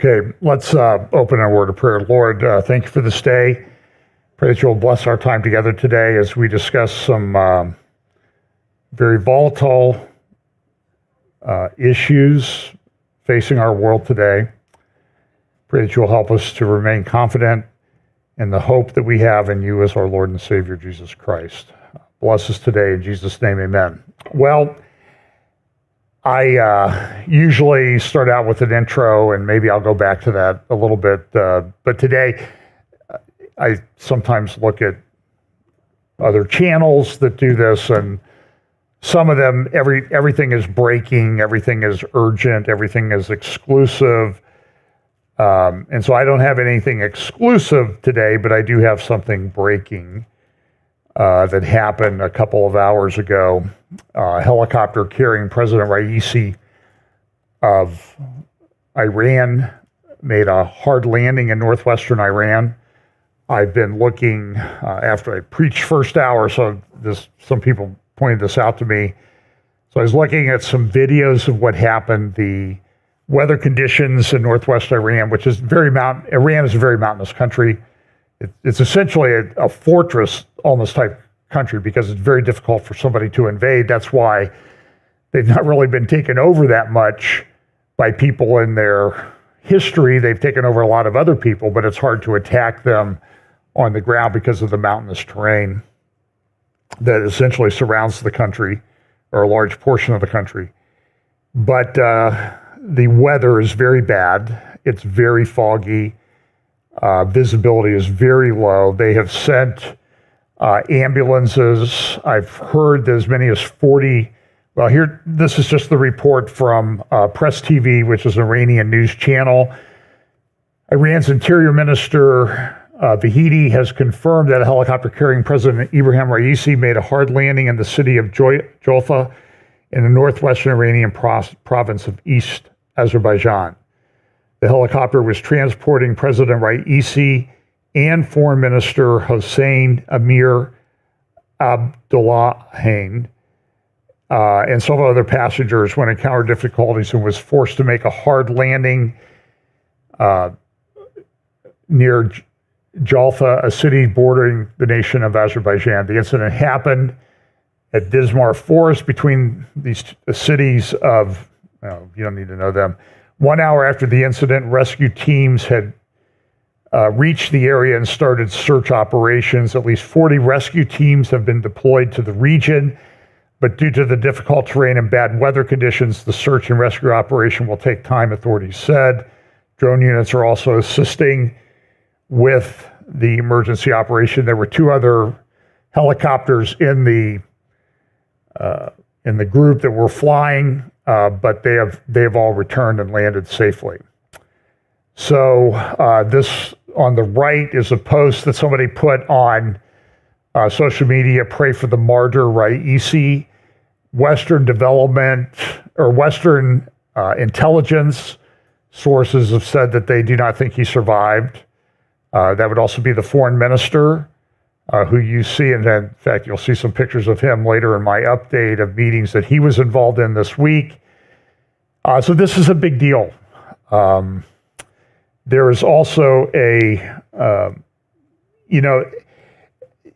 Okay, let's open our word of prayer. Lord, thank you for this day. Pray that you'll bless our time together today as we discuss some very volatile issues facing our world today. Pray that you'll help us to remain confident in the hope that we have in you as our Lord and Savior, Jesus Christ. Bless us today in Jesus' name, amen. Well, I usually start out with an intro, and maybe I'll go back to that a little bit. But today, I sometimes look at other channels that do this, and some of them, everything is breaking, everything is urgent, everything is exclusive. And so I don't have anything exclusive today, but I do have something breaking that happened a couple of hours ago. A helicopter carrying President Raisi of Iran made a hard landing in northwestern Iran. I've been looking after I preached first hour, so some people pointed this out to me. So I was looking at some videos of what happened, the weather conditions in northwest Iran, which is Iran is a very mountainous country. It's essentially a fortress almost type country because it's very difficult for somebody to invade. That's why they've not really been taken over that much by people in their history. They've taken over a lot of other people, but it's hard to attack them on the ground because of the mountainous terrain that essentially surrounds the country, or a large portion of the country. But the weather is very bad. It's very foggy. Visibility is very low. They have sent ambulances. I've heard as many as 40. Well, here, this is just the report from Press TV, which is an Iranian news channel. Iran's Interior Minister Vahidi has confirmed that a helicopter carrying President Ibrahim Raisi made a hard landing in the city of Jolfa in the northwestern Iranian province of East Azerbaijan. The helicopter was transporting President Raisi and Foreign Minister Hossein Amir Abdullahian and several other passengers when encountered difficulties and was forced to make a hard landing near Jolfa, a city bordering the nation of Azerbaijan. The incident happened at Dizmar Forest between these cities of, you don't need to know them. 1 hour after the incident, rescue teams had reached the area and started search operations. At least 40 rescue teams have been deployed to the region, but due to the difficult terrain and bad weather conditions, the search and rescue operation will take time, authorities said. Drone units are also assisting with the emergency operation. There were 2 other helicopters in the group that were flying, but they have all returned and landed safely. So this on the right is a post that somebody put on social media. Pray for the martyr Raisi. Western development or Western intelligence sources have said that they do not think he survived. That would also be the foreign minister, who you see, and in fact, you'll see some pictures of him later in my update of meetings that he was involved in this week. So this is a big deal. There is also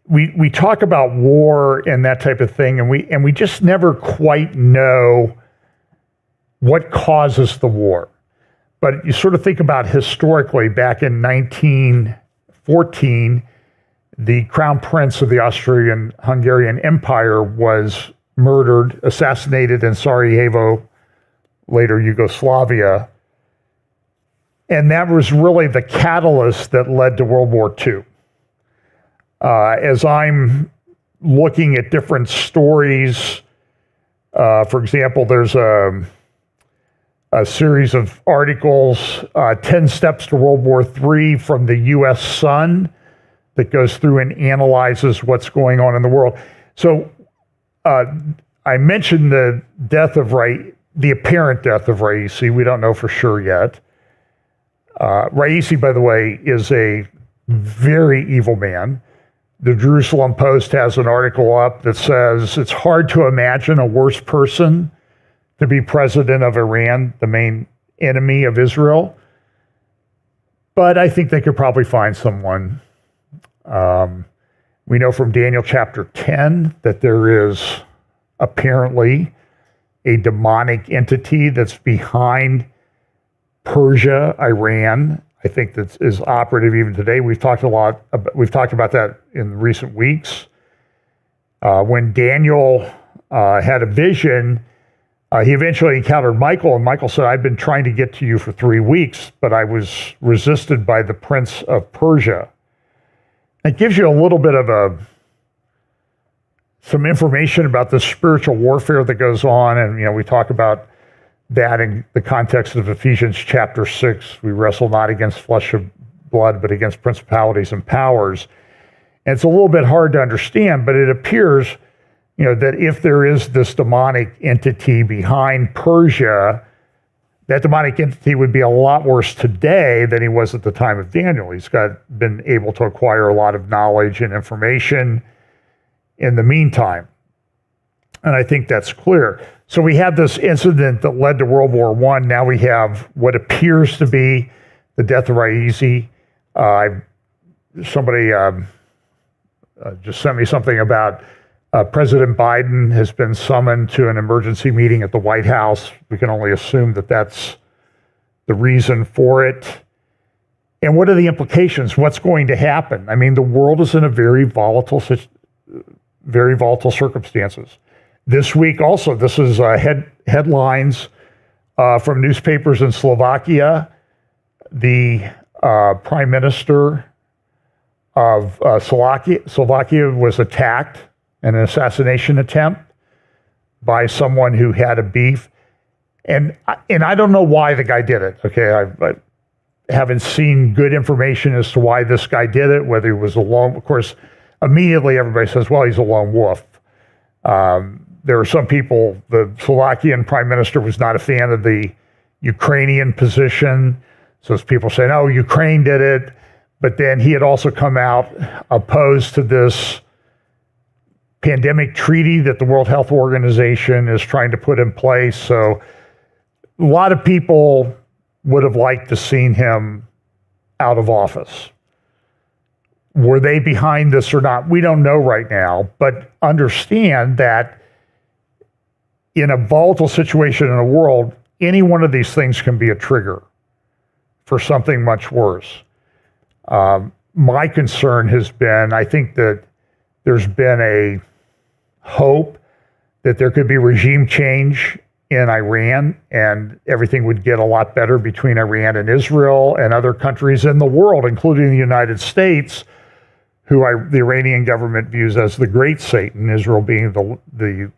we talk about war and that type of thing, and we just never quite know what causes the war. But you sort of think about historically, back in 1914, the Crown Prince of the Austrian-Hungarian Empire was murdered, assassinated in Sarajevo, later Yugoslavia. And that was really the catalyst that led to World War II. As I'm looking at different stories, for example, there's a series of articles, 10 Steps to World War III from the U.S. Sun, that goes through and analyzes what's going on in the world. So I mentioned the apparent death of Raisi. We don't know for sure yet. Raisi, by the way, is a very evil man. The Jerusalem Post has an article up that says it's hard to imagine a worse person to be president of Iran, the main enemy of Israel. but I think they could probably find someone. We know from Daniel chapter 10 that there is apparently a demonic entity that's behind Persia, Iran. I think that is operative even today. We've talked about that in recent weeks. When Daniel had a vision, he eventually encountered Michael, and Michael said, "I've been trying to get to you for 3 weeks, but I was resisted by the prince of Persia." It gives you a little bit of some information about the spiritual warfare that goes on, and we talk about that in the context of Ephesians chapter 6. We wrestle not against flesh and blood, but against principalities and powers. And it's a little bit hard to understand, but it appears, that if there is this demonic entity behind Persia, that demonic entity would be a lot worse today than he was at the time of Daniel. He's been able to acquire a lot of knowledge and information in the meantime. And I think that's clear. So we have this incident that led to World War I. Now we have what appears to be the death of Raisi. Somebody just sent me something about President Biden has been summoned to an emergency meeting at the White House. We can only assume that that's the reason for it. And what are the implications? What's going to happen? I mean, the world is in a very volatile circumstances. This week also, this is headlines from newspapers in Slovakia. The prime minister of Slovakia was attacked in an assassination attempt by someone who had a beef. And I don't know why the guy did it. Okay, I haven't seen good information as to why this guy did it, whether he was alone. Of course, immediately everybody says, well, he's a lone wolf. There are some people, the Slovakian prime minister was not a fan of the Ukrainian position. So as people say, no, Ukraine did it. But then he had also come out opposed to this pandemic treaty that the World Health Organization is trying to put in place. So a lot of people would have liked to seen him out of office. Were they behind this or not? We don't know right now, but understand that in a volatile situation in the world, any one of these things can be a trigger for something much worse. My concern has been, I think that there's been a hope that there could be regime change in Iran and everything would get a lot better between Iran and Israel and other countries in the world, including the United States, who the Iranian government views as the great Satan, Israel being the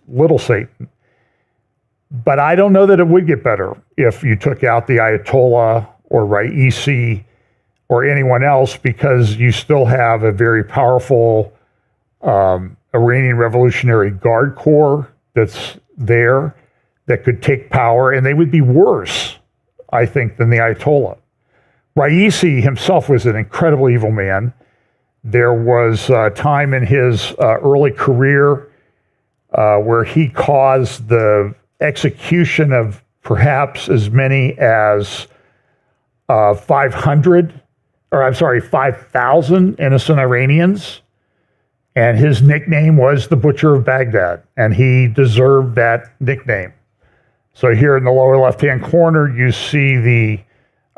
little Satan. But I don't know that it would get better if you took out the Ayatollah or Raisi or anyone else, because you still have a very powerful Iranian Revolutionary Guard Corps that's there that could take power, and they would be worse, I think, than the Ayatollah. Raisi himself was an incredibly evil man. There was a time in his early career where he caused the execution of perhaps as many as 5,000 innocent Iranians. And his nickname was the Butcher of Baghdad, and he deserved that nickname. So here in the lower left-hand corner, you see the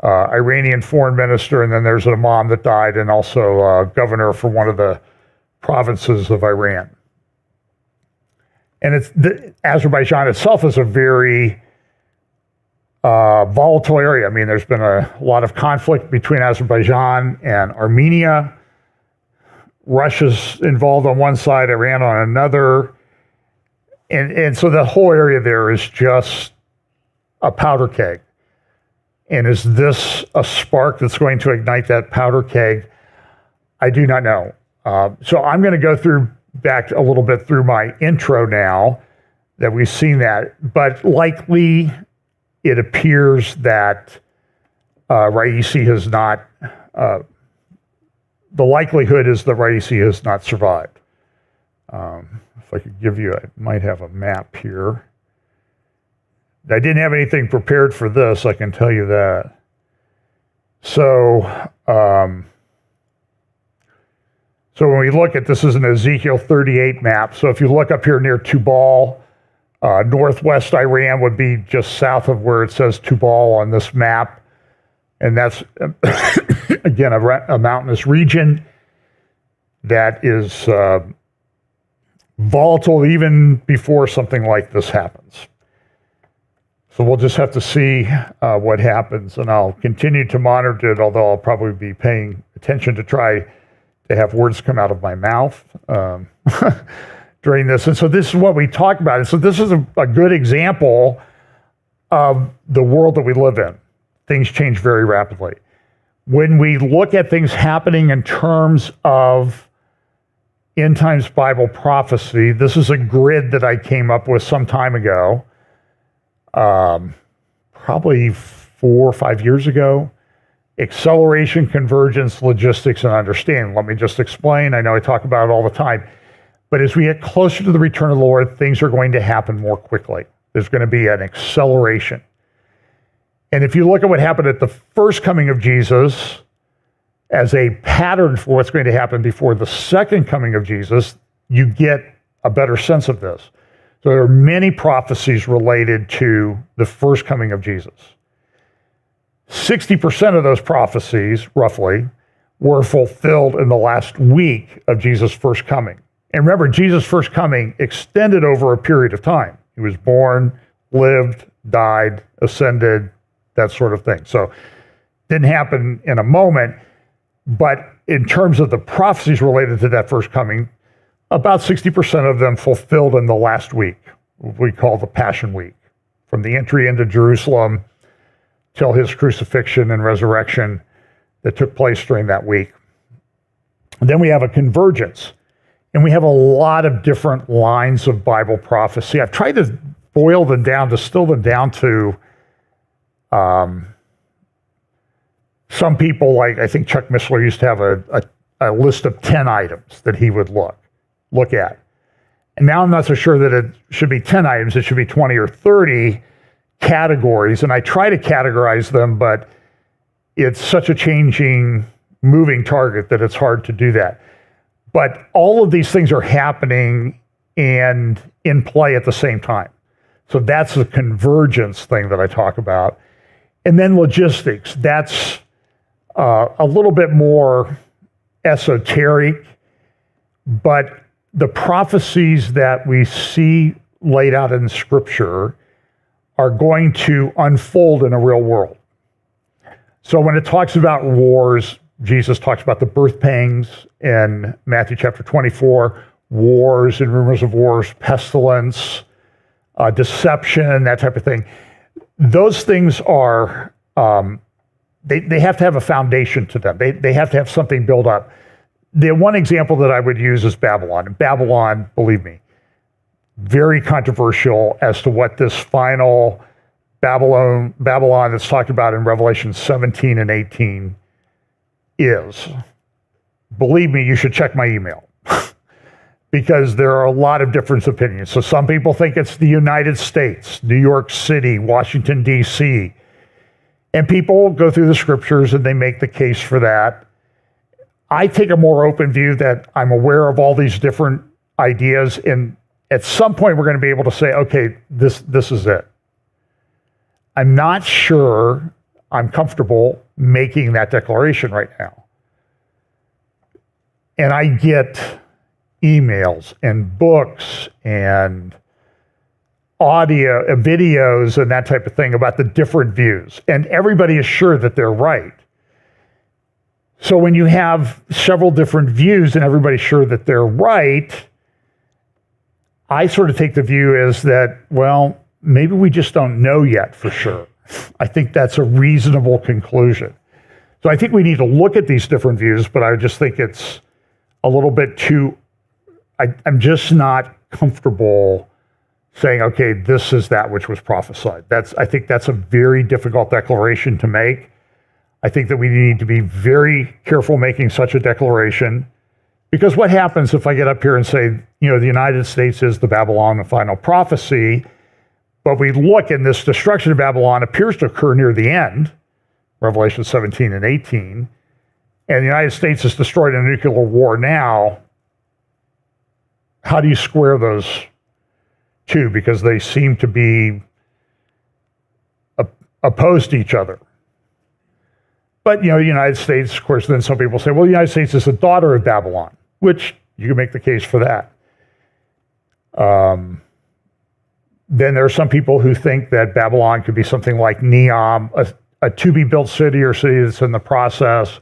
Iranian foreign minister, and then there's an imam that died, and also governor for one of the provinces of Iran. And Azerbaijan itself is a very volatile area. I mean, there's been a lot of conflict between Azerbaijan and Armenia. Russia's involved on one side, Iran on another. And so the whole area there is just a powder keg. And is this a spark that's going to ignite that powder keg? I do not know. So I'm going to go back a little bit through my intro now that we've seen that. But likely it appears that Raisi has not, the likelihood is that Raisi has not survived. If I could give you, I might have a map here. I didn't have anything prepared for this, I can tell you that. So, so when we look at this is an Ezekiel 38 map. So if you look up here near Tubal, northwest Iran would be just south of where it says Tubal on this map. And that's, again, a mountainous region that is volatile even before something like this happens. So we'll just have to see what happens, and I'll continue to monitor it, although I'll probably be paying attention to try to have words come out of my mouth during this. And so this is what we talk about. And so this is a good example of the world that we live in. Things change very rapidly. When we look at things happening in terms of end times Bible prophecy, this is a grid that I came up with some time ago, probably 4 or 5 years ago. Acceleration, convergence, logistics, and understanding. Let me just explain. I know I talk about it all the time, but as we get closer to the return of the Lord, things are going to happen more quickly. There's going to be an acceleration. And if you look at what happened at the first coming of Jesus as a pattern for what's going to happen before the second coming of Jesus, you get a better sense of this. So there are many prophecies related to the first coming of Jesus. 60% of those prophecies, roughly, were fulfilled in the last week of Jesus' first coming. And remember, Jesus' first coming extended over a period of time. He was born, lived, died, ascended, that sort of thing. So it didn't happen in a moment, but in terms of the prophecies related to that first coming, about 60% of them fulfilled in the last week, we call the Passion Week, from the entry into Jerusalem till his crucifixion and resurrection that took place during that week. And then we have a convergence, and we have a lot of different lines of Bible prophecy. I've tried to boil them down, distill them down to some people, like I think Chuck Missler used to have a list of 10 items that he would look at. And now I'm not so sure that it should be 10 items, it should be 20 or 30 categories. And I try to categorize them, but it's such a changing, moving target that it's hard to do that. But all of these things are happening and in play at the same time. So that's the convergence thing that I talk about. And then logistics, that's a little bit more esoteric, but the prophecies that we see laid out in Scripture are going to unfold in a real world. So when it talks about wars, Jesus talks about the birth pangs in Matthew chapter 24, wars and rumors of wars, pestilence, deception, that type of thing. Those things are, they have to have a foundation to them. They have to have something built up. The one example that I would use is Babylon. And Babylon, believe me, very controversial as to what this final Babylon that's talked about in Revelation 17 and 18 is. Believe me, you should check my email because there are a lot of different opinions. So some people think it's the United States, New York City, Washington, D.C. And people go through the scriptures and they make the case for that. I take a more open view that I'm aware of all these different ideas, and at some point we're going to be able to say, okay, this is it. I'm not sure I'm comfortable making that declaration right now. And I get emails and books and audio, videos and that type of thing about the different views. And everybody is sure that they're right. So when you have several different views and everybody's sure that they're right, I sort of take the view is that, well, maybe we just don't know yet for sure. I think that's a reasonable conclusion. So I think we need to look at these different views, but I just think it's a little bit too, I'm just not comfortable saying, okay, this is that which was prophesied. I think that's a very difficult declaration to make. I think that we need to be very careful making such a declaration, because what happens if I get up here and say, the United States is the Babylon, the final prophecy, but we look and this destruction of Babylon appears to occur near the end, Revelation 17 and 18, and the United States is destroyed in a nuclear war now, how do you square those two? Because they seem to be opposed to each other. But, the United States, of course, then some people say, well, the United States is the daughter of Babylon, which you can make the case for that. Then there are some people who think that Babylon could be something like Neom, a to-be-built city or city that's in the process.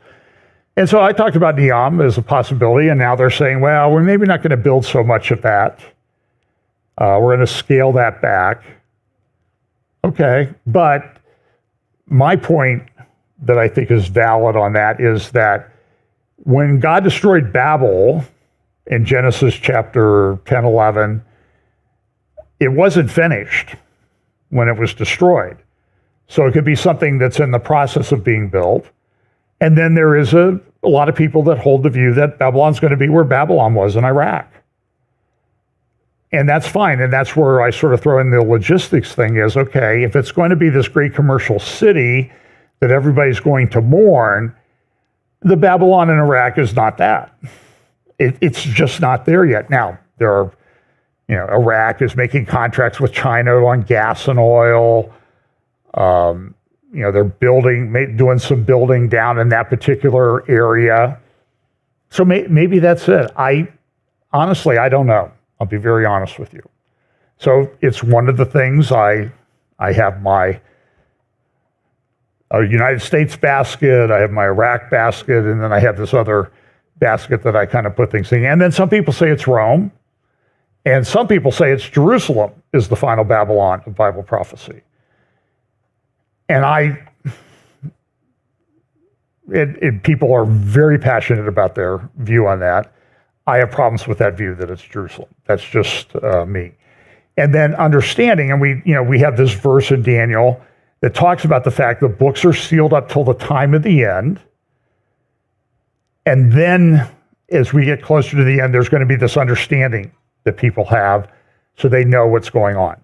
And so I talked about Neom as a possibility, and now they're saying, well, we're maybe not going to build so much of that. We're going to scale that back. Okay, but my point that I think is valid on that is that when God destroyed Babel in Genesis chapter 10, 11, it wasn't finished when it was destroyed. So it could be something that's in the process of being built. And then there is a lot of people that hold the view that Babylon's going to be where Babylon was in Iraq. And that's fine. And that's where I sort of throw in the logistics thing is, okay, if it's going to be this great commercial city that everybody's going to mourn, the Babylon in Iraq is not that. It's just not there yet. Now, there are, Iraq is making contracts with China on gas and oil. They're doing some building down in that particular area. So maybe that's it. Honestly, I don't know. I'll be very honest with you. So it's one of the things I have my United States basket, I have my Iraq basket, and then I have this other basket that I kind of put things in. And then some people say it's Rome, and some people say it's Jerusalem is the final Babylon of Bible prophecy. And people are very passionate about their view on that. I have problems with that view that it's Jerusalem. That's just me. And then understanding, and we have this verse in Daniel that talks about the fact the books are sealed up till the time of the end. And then as we get closer to the end, there's going to be this understanding that people have so they know what's going on.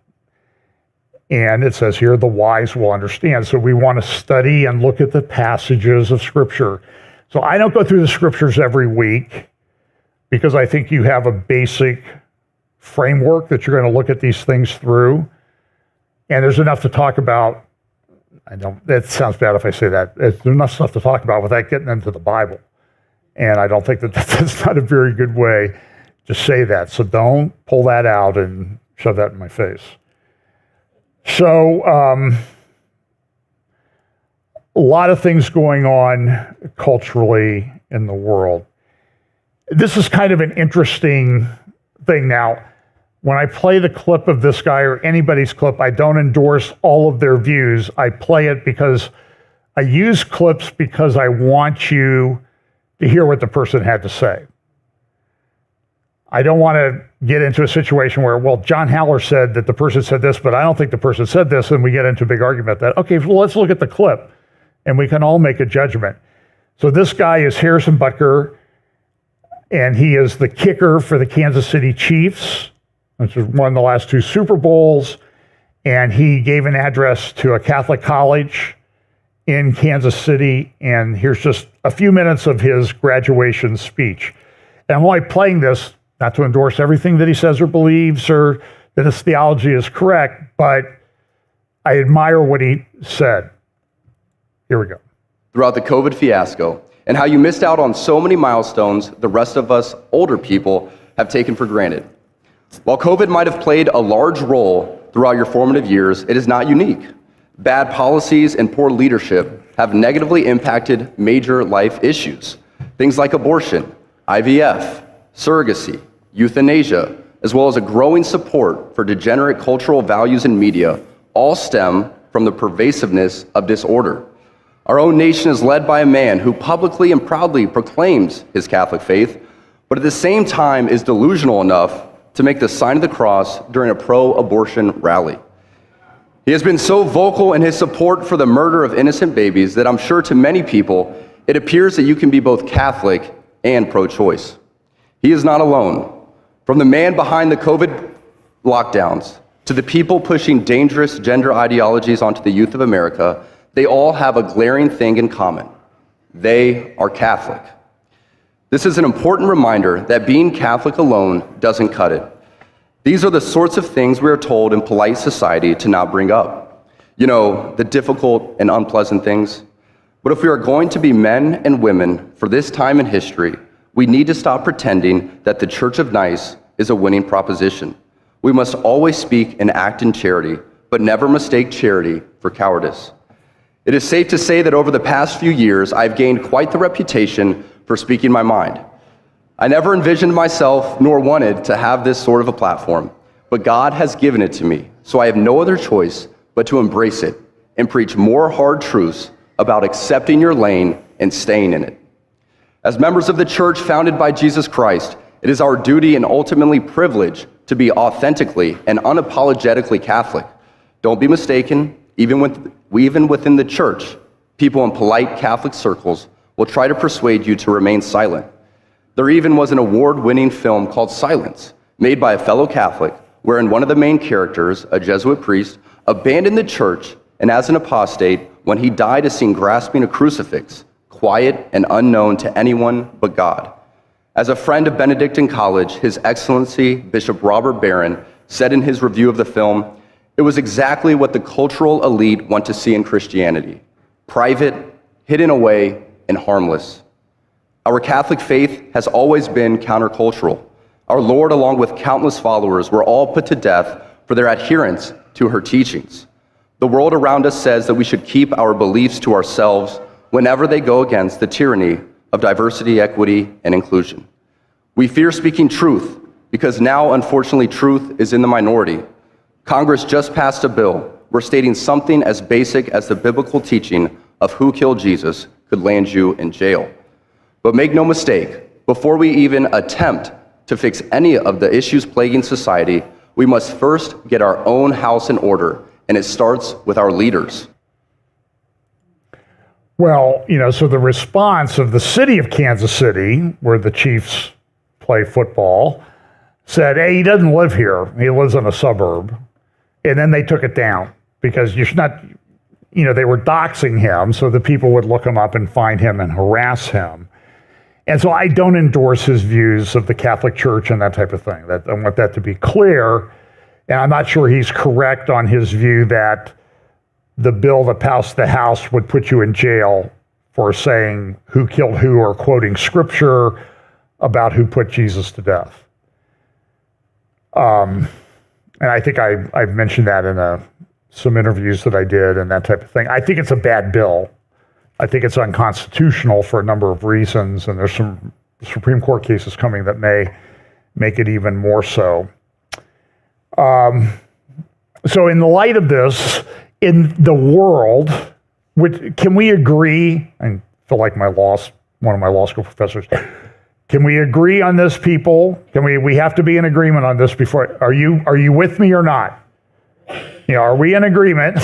And it says here, the wise will understand. So we want to study and look at the passages of Scripture. So I don't go through the Scriptures every week because I think you have a basic framework that you're going to look at these things through. And there's enough to talk about. That sounds bad if I say that. There's enough stuff to talk about without getting into the Bible. And I don't think that's not a very good way to say that. So don't pull that out and shove that in my face. So a lot of things going on culturally in the world. This is kind of an interesting thing. Now, when I play the clip of this guy or anybody's clip, I don't endorse all of their views. I play it because I use clips because I want you to hear what the person had to say. I don't want to get into a situation where, well, John Haller said that the person said this, but I don't think the person said this, and we get into a big argument that, okay, well, let's look at the clip, and we can all make a judgment. So this guy is Harrison Butker, and he is the kicker for the Kansas City Chiefs, which has won the last 2 Super Bowls, and he gave an address to a Catholic college in Kansas City, and here's just a few minutes of his graduation speech. And I'm only playing this not to endorse everything that he says or believes or that his theology is correct, but I admire what he said. Here we go. Throughout the COVID fiasco, and how you missed out on so many milestones the rest of us older people have taken for granted. While COVID might have played a large role throughout your formative years, it is not unique. Bad policies and poor leadership have negatively impacted major life issues. Things like abortion, IVF, surrogacy, euthanasia, as well as a growing support for degenerate cultural values in media, all stem from the pervasiveness of disorder. Our own nation is led by a man who publicly and proudly proclaims his Catholic faith, but at the same time is delusional enough to make the sign of the cross during a pro-abortion rally. He has been so vocal in his support for the murder of innocent babies that I'm sure to many people, it appears that you can be both Catholic and pro-choice. He is not alone. From the man behind the COVID lockdowns to the people pushing dangerous gender ideologies onto the youth of America, They all have a glaring thing in common. They are Catholic. This is an important reminder that being Catholic alone doesn't cut it. These are the sorts of things we are told in polite society to not bring up. You know, the difficult and unpleasant things. But if we are going to be men and women for this time in history, we need to stop pretending that the Church of Nice is a winning proposition. We must always speak and act in charity, but never mistake charity for cowardice. It is safe to say that over the past few years, I've gained quite the reputation for speaking my mind. I never envisioned myself nor wanted to have this sort of a platform, but God has given it to me, so I have no other choice but to embrace it and preach more hard truths about accepting your lane and staying in it. As members of the church founded by Jesus Christ, it is our duty and ultimately privilege to be authentically and unapologetically Catholic. Don't be mistaken, even within the church, people in polite Catholic circles will try to persuade you to remain silent. There even was an award-winning film called Silence, made by a fellow Catholic, wherein one of the main characters, a Jesuit priest, abandoned the church and as an apostate, when he died, is seen grasping a crucifix, quiet and unknown to anyone but God. As a friend of Benedictine College, His Excellency Bishop Robert Barron said in his review of the film, "It was exactly what the cultural elite want to see in Christianity: private, hidden away, and harmless." Our Catholic faith has always been countercultural. Our Lord, along with countless followers, were all put to death for their adherence to her teachings. The world around us says that we should keep our beliefs to ourselves whenever they go against the tyranny of diversity, equity, and inclusion. We fear speaking truth because now, unfortunately, truth is in the minority. Congress just passed a bill where stating something as basic as the biblical teaching of who killed Jesus could land you in jail. But make no mistake, before we even attempt to fix any of the issues plaguing society, we must first get our own house in order, and it starts with our leaders. Well, so the response of the city of Kansas City, where the Chiefs play football, said, hey, he doesn't live here. He lives in a suburb. And then they took it down because you should not, they were doxing him so that people would look him up and find him and harass him. And so I don't endorse his views of the Catholic Church and that type of thing. I want that to be clear. And I'm not sure he's correct on his view that the bill that passed the House would put you in jail for saying who killed who or quoting scripture about who put Jesus to death. And I think I've mentioned that in some interviews that I did and that type of thing. I think it's a bad bill. I think it's unconstitutional for a number of reasons, and there's some Supreme Court cases coming that may make it even more so. So in the light of this, in the world, can we agree, I feel like one of my law school professors, can we agree on this, people? We have to be in agreement on this before, are you with me or not? Are we in agreement?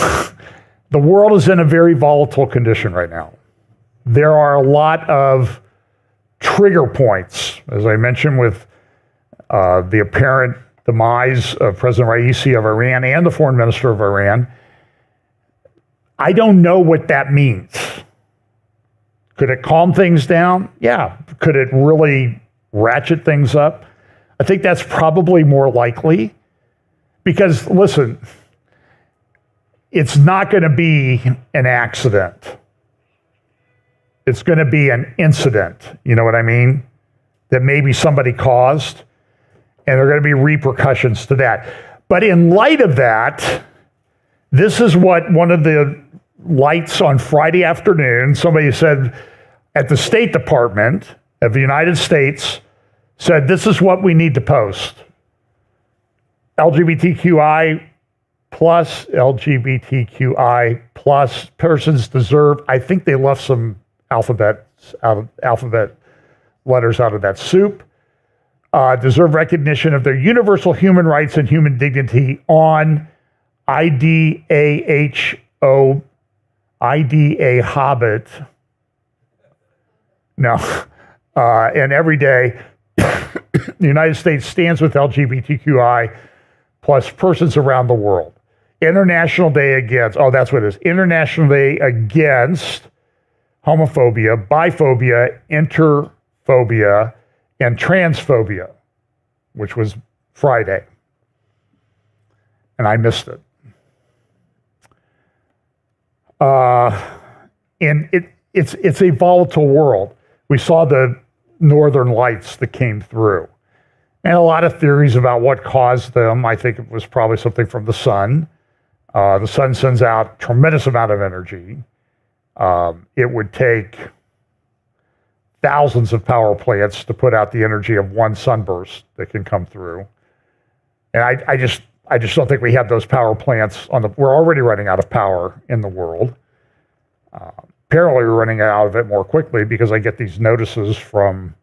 The world is in a very volatile condition right now. There are a lot of trigger points, as I mentioned, with the apparent demise of President Raisi of Iran and the foreign minister of Iran. I don't know what that means. Could it calm things down? Yeah. Could it really ratchet things up? I think that's probably more likely because, listen, it's not going to be an accident. It's going to be an incident, you know what I mean? That maybe somebody caused, and there are going to be repercussions to that. But in light of that, this is what one of the lights on Friday afternoon, somebody said at the State Department of the United States, said this is what we need to post. LGBTQI plus persons deserve, I think they left some alphabet letters out of that soup, deserve recognition of their universal human rights and human dignity on IDA Hobbit. No. And every day, the United States stands with LGBTQI plus persons around the world. International Day Against, oh, that's what it is. International Day Against Homophobia, Biphobia, Interphobia, and Transphobia, which was Friday. And I missed it. And it's a volatile world. We saw the northern lights that came through. And a lot of theories about what caused them. I think it was probably something from the sun. The sun sends out a tremendous amount of energy. It would take thousands of power plants to put out the energy of one sunburst that can come through. And I just don't think we have those power plants we're already running out of power in the world. Apparently we're running out of it more quickly because I get these notices from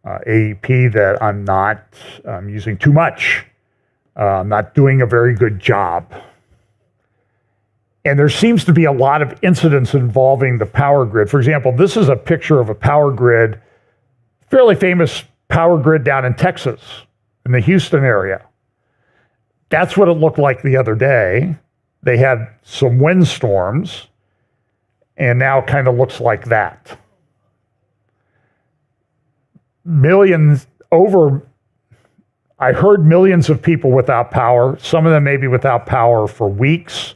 AEP that I'm not using too much. I'm not doing a very good job. And there seems to be a lot of incidents involving the power grid. For example, this is a picture of a power grid, fairly famous power grid down in Texas, in the Houston area. That's what it looked like the other day. They had some windstorms, and now it kind of looks like that. I heard millions of people without power, some of them maybe without power for weeks.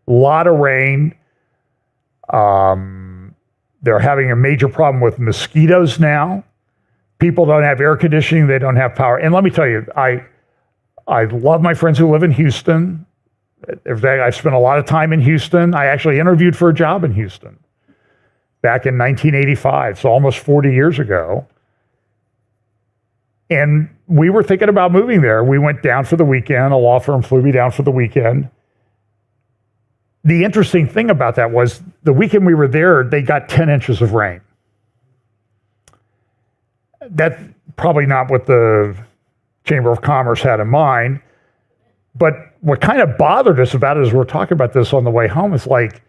A lot of rain. They're having a major problem with mosquitoes now. People don't have air conditioning. They don't have power. And let me tell you, I love my friends who live in Houston. I've spent a lot of time in Houston. I actually interviewed for a job in Houston back in 1985, so almost 40 years ago. And we were thinking about moving there. We went down for the weekend. A law firm flew me down for the weekend. The interesting thing about that was the weekend we were there, they got 10 inches of rain. That's probably not what the Chamber of Commerce had in mind. But what kind of bothered us about it as we're talking about this on the way home is like,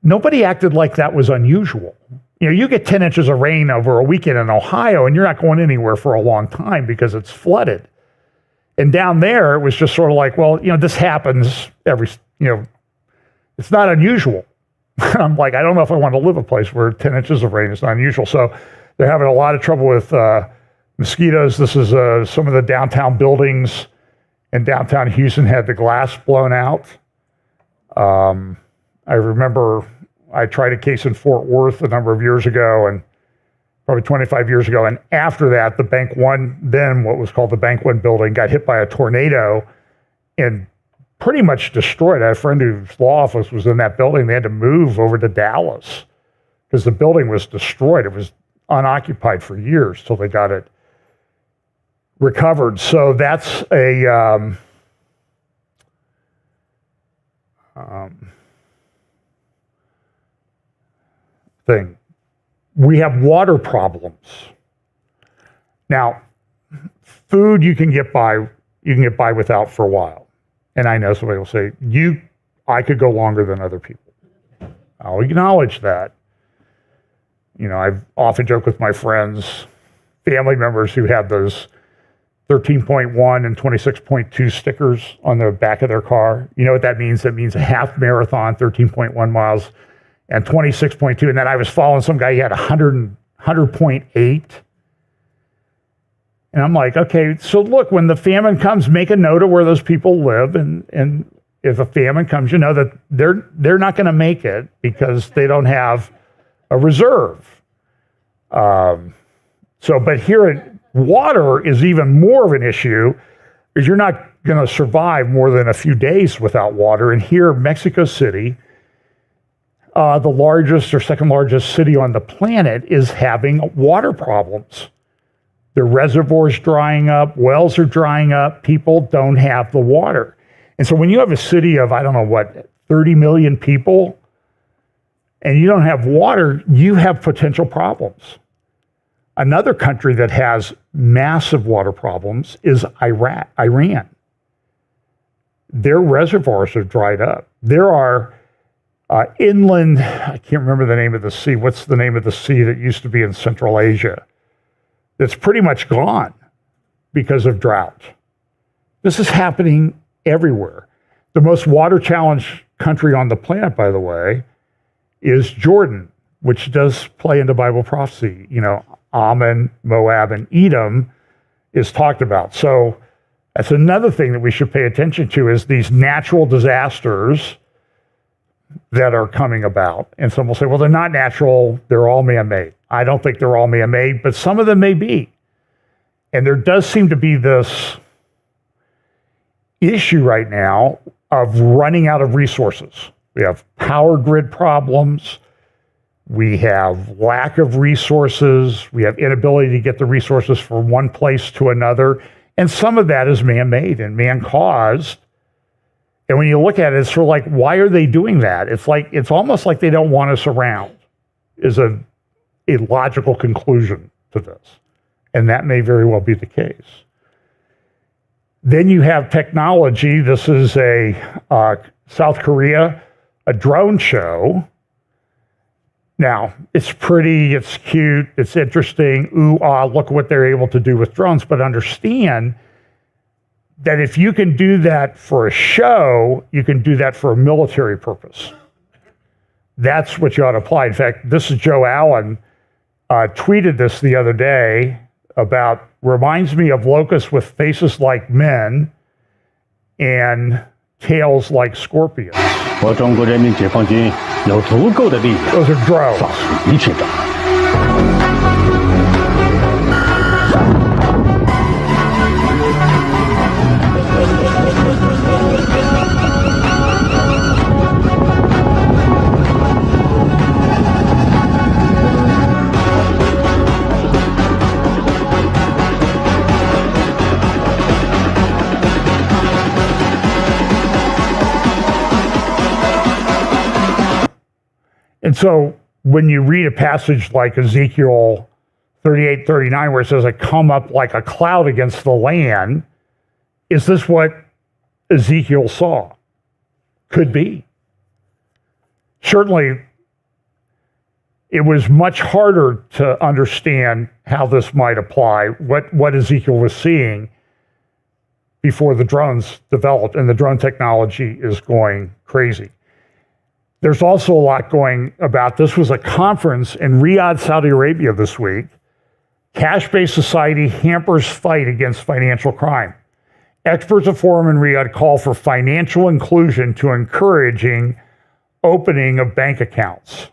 nobody acted like that was unusual. You know, you get 10 inches of rain over a weekend in Ohio and you're not going anywhere for a long time because it's flooded. And down there, it was just sort of like, well, this happens it's not unusual. I'm like, I don't know if I want to live a place where 10 inches of rain is not unusual. So they're having a lot of trouble with mosquitoes. This is some of the downtown buildings in downtown Houston had the glass blown out. I remember I tried a case in Fort Worth a number of years ago, and probably 25 years ago. And after that, the Bank One, then what was called the Bank One building, got hit by a tornado and pretty much destroyed. I had a friend whose law office was in that building. They had to move over to Dallas because the building was destroyed. It was unoccupied for years till they got it recovered. So that's a thing. We have water problems. Now, food you can get by without for a while. And I know somebody will say, I could go longer than other people. I'll acknowledge that. I've often joked with my friends, family members who have those 13.1 and 26.2 stickers on the back of their car. You know what that means? That means a half marathon, 13.1 miles, and 26.2. And then I was following some guy, he had 100.8. And I'm like, okay, so look, when the famine comes, make a note of where those people live. And if a famine comes, you know that they're not going to make it because they don't have a reserve. But here, water is even more of an issue because you're not going to survive more than a few days without water. And here, Mexico City, the largest or second largest city on the planet, is having water problems. The reservoirs drying up, wells are drying up, people don't have the water. And so when you have a city of, 30 million people, and you don't have water, you have potential problems. Another country that has massive water problems is Iran. Their reservoirs are dried up. There are inland, I can't remember the name of the sea. What's the name of the sea that used to be in Central Asia? That's pretty much gone because of drought. This is happening everywhere. The most water-challenged country on the planet, by the way, is Jordan, which does play into Bible prophecy. You know, Ammon, Moab, and Edom is talked about. So that's another thing that we should pay attention to, is these natural disasters that are coming about. And some will say, well, they're not natural, they're all man-made. I don't think they're all man-made, but some of them may be. And there does seem to be this issue right now of running out of resources. We have power grid problems. We have lack of resources. We have inability to get the resources from one place to another. And some of that is man-made and man-caused. And when you look at it, it's sort of like, why are they doing that? It's almost like they don't want us around, is a logical conclusion to this. And that may very well be the case. Then you have technology. This is a South Korea, a drone show. Now, it's pretty, it's cute, it's interesting. Ooh, look what they're able to do with drones. But understand that if you can do that for a show, you can do that for a military purpose. That's what you ought to apply. In fact, this is Joe Allen tweeted this the other day about, reminds me of locusts with faces like men and tails like scorpions. 我中国人民解放军有足够的力量 Those are drones. 扫除一切障碍。 And so when you read a passage like Ezekiel 38:39, where it says, I come up like a cloud against the land, is this what Ezekiel saw? Could be. Certainly, it was much harder to understand how this might apply, what Ezekiel was seeing before the drones developed, and the drone technology is going crazy. There's also a lot going about. This was a conference in Riyadh, Saudi Arabia this week. Cash-based society hampers fight against financial crime. Experts at Forum in Riyadh call for financial inclusion to encouraging opening of bank accounts.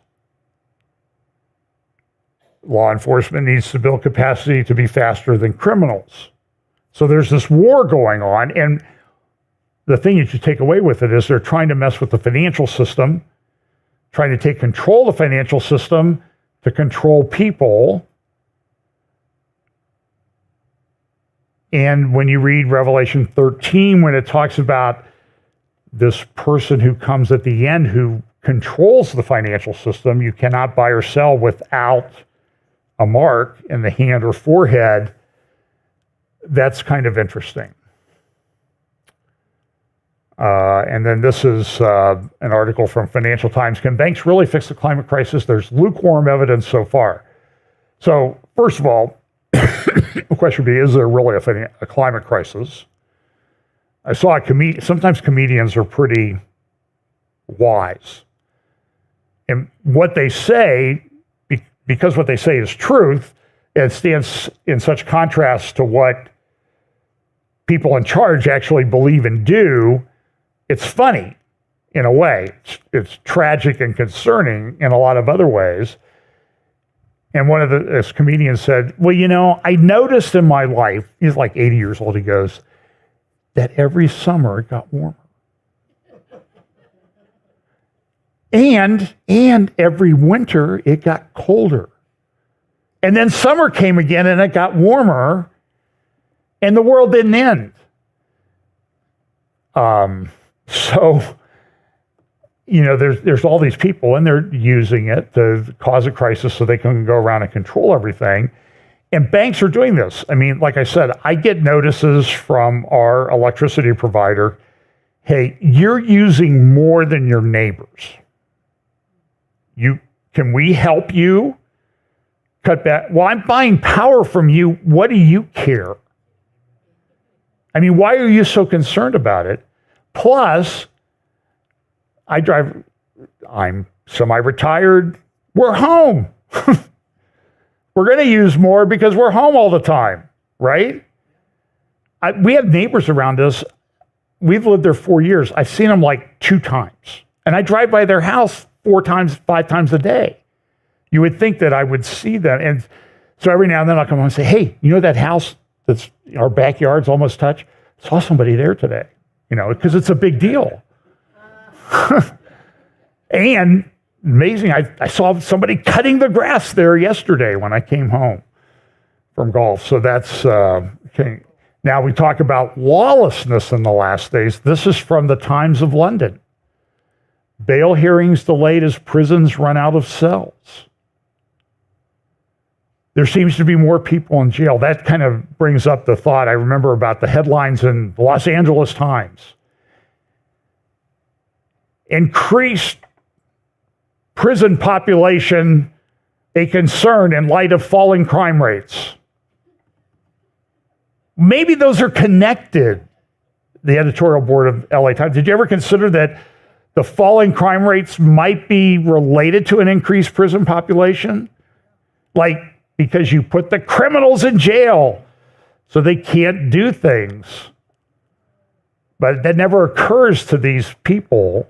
Law enforcement needs to build capacity to be faster than criminals. So there's this war going on, and the thing you should take away with it is they're trying to mess with the financial system, trying to take control of the financial system to control people. And when you read Revelation 13, when it talks about this person who comes at the end who controls the financial system, you cannot buy or sell without a mark in the hand or forehead. That's kind of interesting. And then this is an article from Financial Times. Can banks really fix the climate crisis? There's lukewarm evidence so far. So first of all, the question would be, is there really a climate crisis? I saw sometimes comedians are pretty wise. And what they say, because what they say is truth, it stands in such contrast to what people in charge actually believe and do. It's funny in a way. It's tragic and concerning in a lot of other ways. And one of this comedians said, well, you know, I noticed in my life, he's like 80 years old, he goes, that every summer it got warmer. And every winter it got colder. And then summer came again and it got warmer, and the world didn't end. So, you know, there's all these people, and they're using it to cause a crisis so they can go around and control everything. And banks are doing this. I mean, like I said, I get notices from our electricity provider, hey, you're using more than your neighbors. Can we help you cut back? Well, I'm buying power from you. What do you care? I mean, why are you so concerned about it? Plus, I'm semi-retired. We're home. We're going to use more because we're home all the time, right? We have neighbors around us. We've lived there 4 years. I've seen them like 2 times. And I drive by their house 4 times, 5 times a day. You would think that I would see them. And so every now and then I'll come home and say, hey, you know that house that's our backyard's almost touched? Saw somebody there today, because it's a big deal. And amazing, I saw somebody cutting the grass there yesterday when I came home from golf. So that's okay. Now we talk about lawlessness in the last days. This is from the Times of London. Bail hearings delayed as prisons run out of cells. There seems to be more people in jail. That kind of brings up the thought I remember about the headlines in the Los Angeles Times. Increased prison population, a concern in light of falling crime rates. Maybe those are connected, the editorial board of LA Times. Did you ever consider that the falling crime rates might be related to an increased prison population? Like, because you put the criminals in jail so they can't do things. But that never occurs to these people.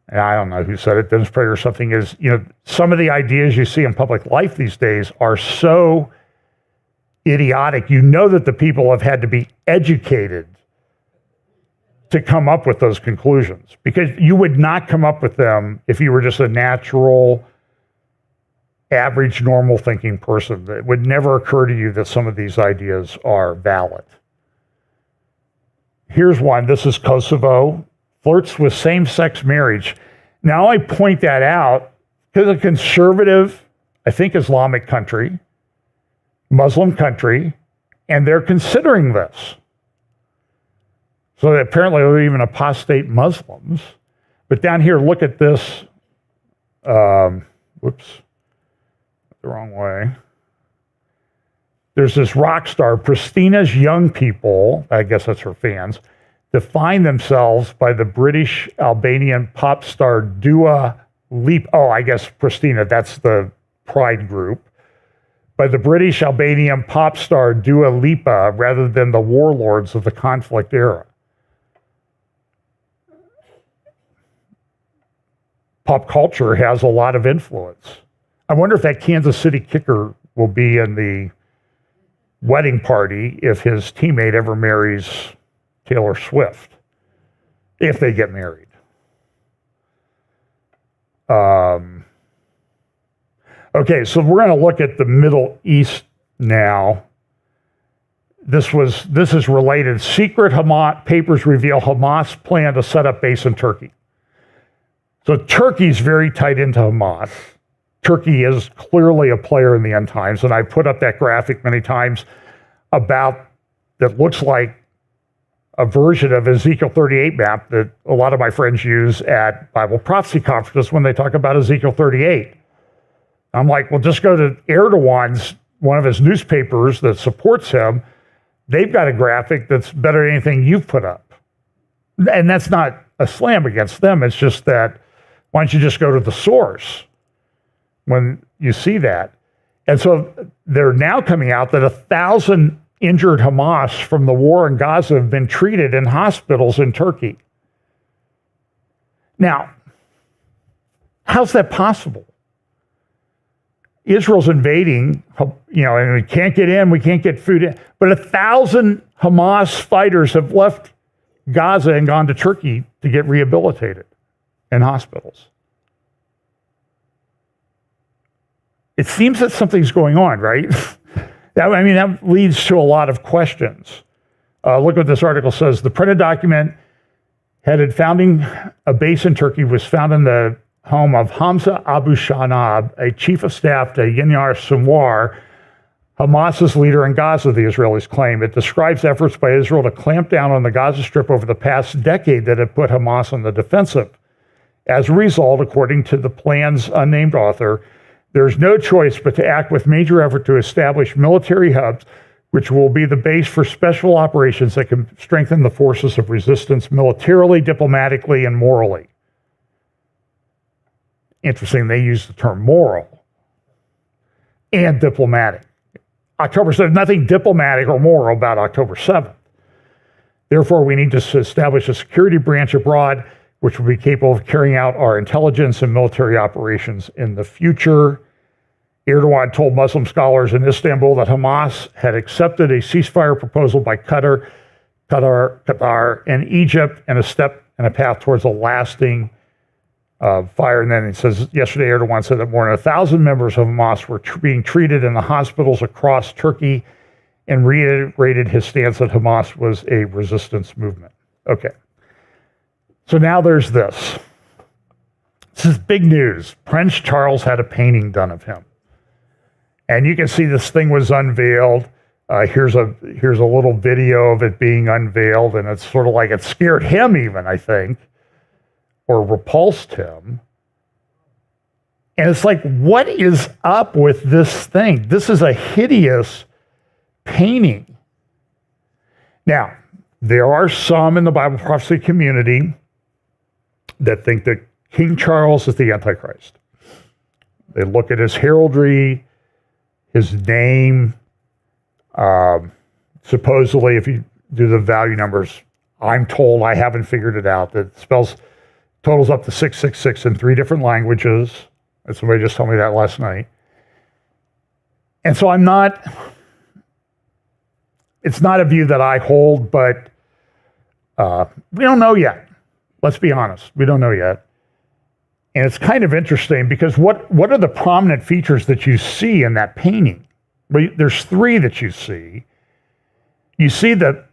And I don't know who said it, Dennis Prager or something, is, some of the ideas you see in public life these days are so idiotic. You know that the people have had to be educated to come up with those conclusions, because you would not come up with them if you were just a natural, average, normal thinking person. It would never occur to you that some of these ideas are valid. Here's one. This is Kosovo. Flirts with same-sex marriage. Now I point that out because a conservative, I think, Islamic country, Muslim country, and they're considering this. So apparently there are even apostate Muslims. But down here, look at this. Whoops. The wrong way. There's this rock star, Pristina's young people, I guess that's her fans, define themselves by the British Albanian pop star Dua Lipa. Oh, I guess Pristina, that's the pride group. By the British Albanian pop star Dua Lipa rather than the warlords of the conflict era. Pop culture has a lot of influence. I wonder if that Kansas City kicker will be in the wedding party if his teammate ever marries Taylor Swift, if they get married. Okay, so we're going to look at the Middle East now. This is related. Secret Hamas papers reveal Hamas plan to set up base in Turkey. So Turkey's very tied into Hamas. Turkey is clearly a player in the end times, and I put up that graphic many times about that looks like a version of Ezekiel 38 map that a lot of my friends use at Bible prophecy conferences when they talk about Ezekiel 38. I'm like, well, just go to Erdogan's, one of his newspapers that supports him. They've got a graphic that's better than anything you've put up. And that's not a slam against them. It's just that, why don't you just go to the source when you see that? And so they're now coming out that 1,000 injured Hamas from the war in Gaza have been treated in hospitals in Turkey. Now, how's that possible? Israel's invading, and we can't get in, we can't get food in. But 1,000 Hamas fighters have left Gaza and gone to Turkey to get rehabilitated in hospitals. It seems that something's going on, right? That leads to a lot of questions. Look what this article says. The printed document headed "Founding a Base in Turkey" was found in the home of Hamza Abu Shanab, a chief of staff to Yinar Sinwar, Hamas's leader in Gaza, the Israelis claim. It describes efforts by Israel to clamp down on the Gaza Strip over the past decade that have put Hamas on the defensive. As a result, according to the plan's unnamed author, there's no choice but to act with major effort to establish military hubs which will be the base for special operations that can strengthen the forces of resistance militarily, diplomatically, and morally. Interesting, they use the term moral and diplomatic. October 7th, nothing diplomatic or moral about October 7th. Therefore, we need to establish a security branch abroad which will be capable of carrying out our intelligence and military operations in the future. Erdogan told Muslim scholars in Istanbul that Hamas had accepted a ceasefire proposal by Qatar, and Egypt, and a step and a path towards a lasting fire. And then it says, yesterday Erdogan said that more than 1,000 members of Hamas were being treated in the hospitals across Turkey, and reiterated his stance that Hamas was a resistance movement. Okay. So now there's this. This is big news. Prince Charles had a painting done of him. And you can see this thing was unveiled. Here's a little video of it being unveiled, and it's sort of like it scared him even, I think, or repulsed him. And it's like, what is up with this thing? This is a hideous painting. Now, there are some in the Bible prophecy community that think that King Charles is the Antichrist. They look at his heraldry, his name. Supposedly, if you do the value numbers, I'm told, I haven't figured it out, that totals up to 666 in 3 different languages. And somebody just told me that last night. And so it's not a view that I hold, but we don't know yet. Let's be honest. We don't know yet. And it's kind of interesting because what are the prominent features that you see in that painting? Well, there's 3 that you see. You see the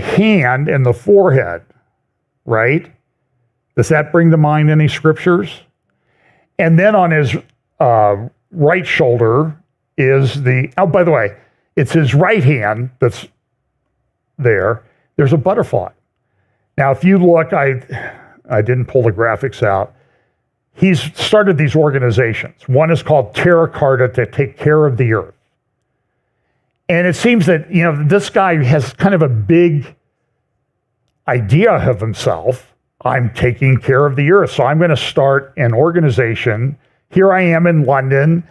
hand and the forehead, right? Does that bring to mind any scriptures? And then on his right shoulder is by the way, it's his right hand that's there. There's a butterfly. Now, if you look, I didn't pull the graphics out. He's started these organizations. One is called Terra Carta, to take care of the earth. And it seems that, this guy has kind of a big idea of himself. I'm taking care of the earth, so I'm going to start an organization. Here I am in London,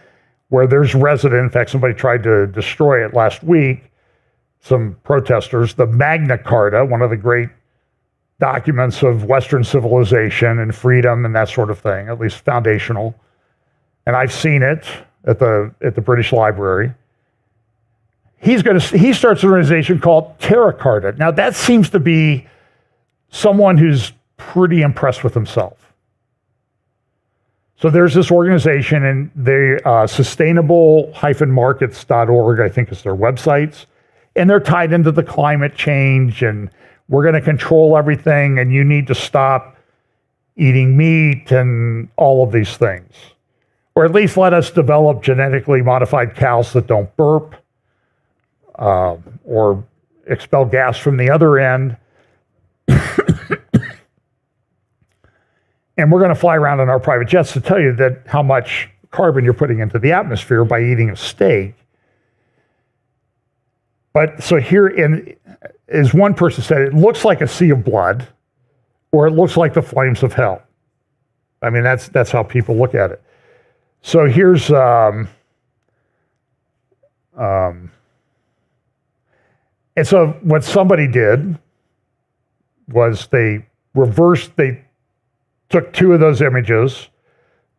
where there's residents. In fact, somebody tried to destroy it last week, some protesters. The Magna Carta, one of the great documents of Western civilization and freedom and that sort of thing, at least foundational. And I've seen it at the British Library. He starts an organization called Terra Carta. Now that seems to be someone who's pretty impressed with himself. So there's this organization, and they sustainable-markets.org, I think is their websites, and they're tied into the climate change, and we're going to control everything, and you need to stop eating meat and all of these things. Or at least let us develop genetically modified cows that don't burp or expel gas from the other end. And we're going to fly around in our private jets to tell you that how much carbon you're putting into the atmosphere by eating a steak. But so here, as one person said, it looks like a sea of blood, or it looks like the flames of hell. I mean, that's how people look at it. So here's and so what somebody did was they took 2 of those images,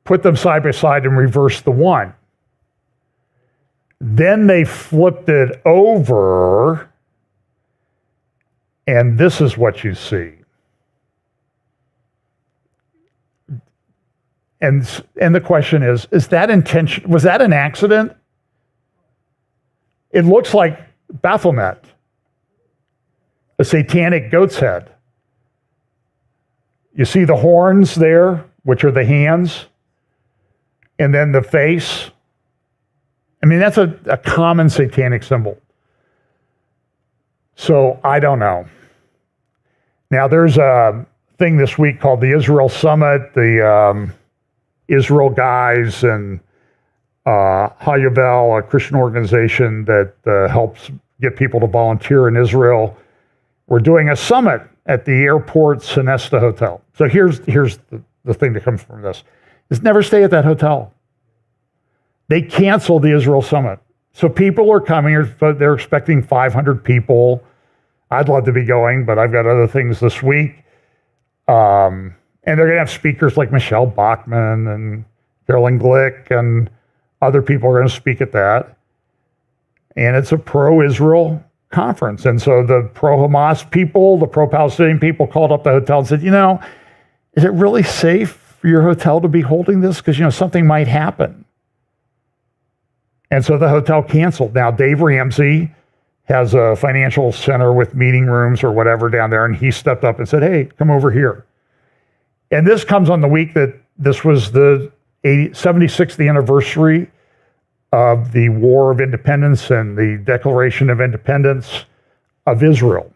put them side by side, and reversed the one. Then they flipped it over, and this is what you see. And the question is that intention? Was that an accident? It looks like Baphomet, a satanic goat's head. You see the horns there, which are the hands, and then the face. I mean, that's a common satanic symbol. So I don't know. Now, there's a thing this week called the Israel Summit. The Israel guys and Hayuvel, a Christian organization that helps get people to volunteer in Israel. We're doing a summit at the airport Sonesta Hotel. So here's the thing that comes from this, is never stay at that hotel. They canceled the Israel summit. So people are coming, they're expecting 500 people. I'd love to be going, but I've got other things this week. And they're going to have speakers like Michelle Bachmann and Carolyn Glick, and other people are going to speak at that. And it's a pro-Israel conference. And so the pro-Hamas people, the pro-Palestinian people called up the hotel and said, is it really safe for your hotel to be holding this? Because, something might happen. And so the hotel canceled. Now, Dave Ramsey has a financial center with meeting rooms or whatever down there, and he stepped up and said, hey, come over here. And this comes on the week that this was the 76th anniversary of the War of Independence and the Declaration of Independence of Israel.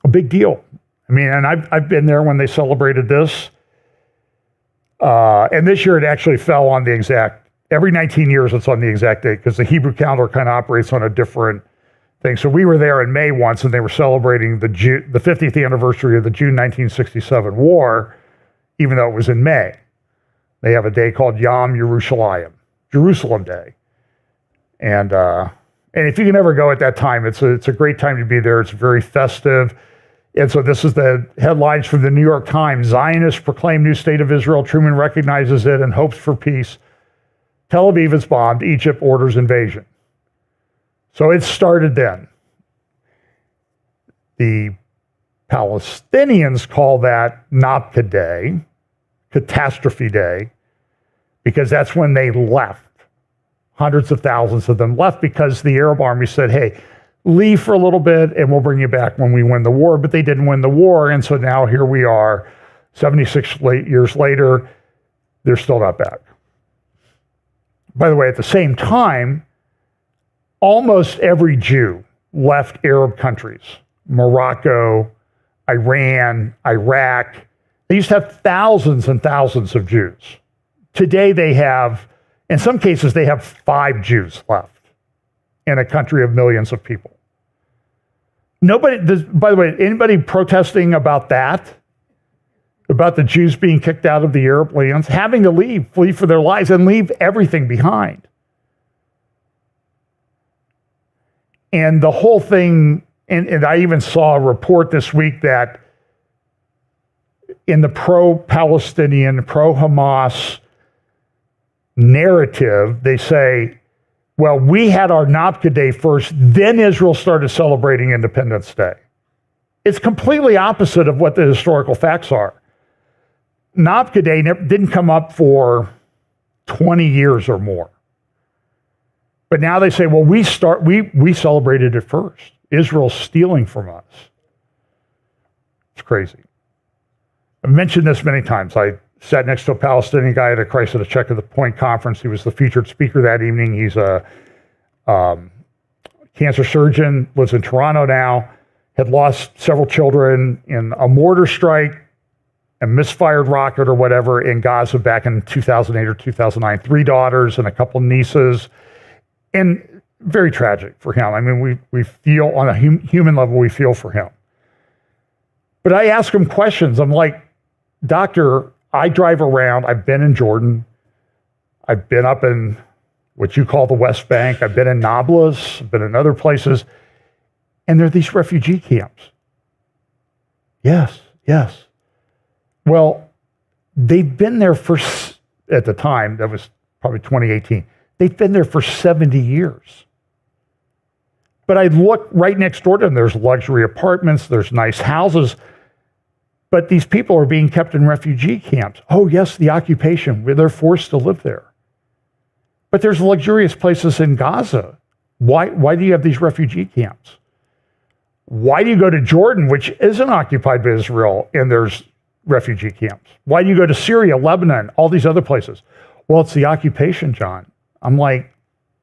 A big deal. I mean, and I've been there when they celebrated this. And this year it actually fell on the exact, every 19 years it's on the exact date, because the Hebrew calendar kind of operates on a different thing. So we were there in May once, and they were celebrating the 50th anniversary of the June 1967 war, even though it was in May. They have a day called Yom Yerushalayim, Jerusalem Day. And if you can ever go at that time, it's a great time to be there. It's very festive. And so this is the headlines from the New York Times. Zionists proclaim new state of Israel. Truman recognizes it and hopes for peace. Tel Aviv is bombed. Egypt orders invasion. So it started then. The Palestinians call that Nakba Day, Catastrophe Day, because that's when they left. Hundreds of thousands of them left because the Arab army said, hey, leave for a little bit and we'll bring you back when we win the war. But they didn't win the war. And so now here we are, 76 years later, they're still not back. By the way, at the same time, almost every Jew left Arab countries, Morocco, Iran, Iraq. They used to have thousands and thousands of Jews. Today they have, in some cases, they have 5 Jews left in a country of millions of people. Nobody, by the way, anybody protesting about that? About the Jews being kicked out of the Arab lands, having to leave, flee for their lives, and leave everything behind. And the whole thing, and I even saw a report this week that in the pro-Palestinian, pro-Hamas narrative, they say, well, we had our Nakba Day first, then Israel started celebrating Independence Day. It's completely opposite of what the historical facts are. Nakba Day didn't come up for 20 years or more. But now they say, well, we celebrated it first. Israel's stealing from us. It's crazy. I've mentioned this many times. I sat next to a Palestinian guy at a Christ at a Check of the Point conference. He was the featured speaker that evening. He's a cancer surgeon, lives in Toronto now, had lost several children in a mortar strike, a misfired rocket or whatever in Gaza back in 2008 or 2009. 3 daughters and a couple nieces. And very tragic for him. I mean, we feel on a human level, we feel for him. But I ask him questions. I'm like, doctor, I drive around. I've been in Jordan. I've been up in what you call the West Bank. I've been in Nablus. I've been in other places. And there are these refugee camps. Yes. Well, they've been there for, at the time, that was probably 2018, they've been there for 70 years. But I look right next door to them, there's luxury apartments, there's nice houses, but these people are being kept in refugee camps. Oh yes, the occupation, where they're forced to live there. But there's luxurious places in Gaza. Why do you have these refugee camps? Why do you go to Jordan, which isn't occupied by Israel, and there's refugee camps? Why do you go to Syria, Lebanon, all these other places? Well, it's the occupation, John. I'm like,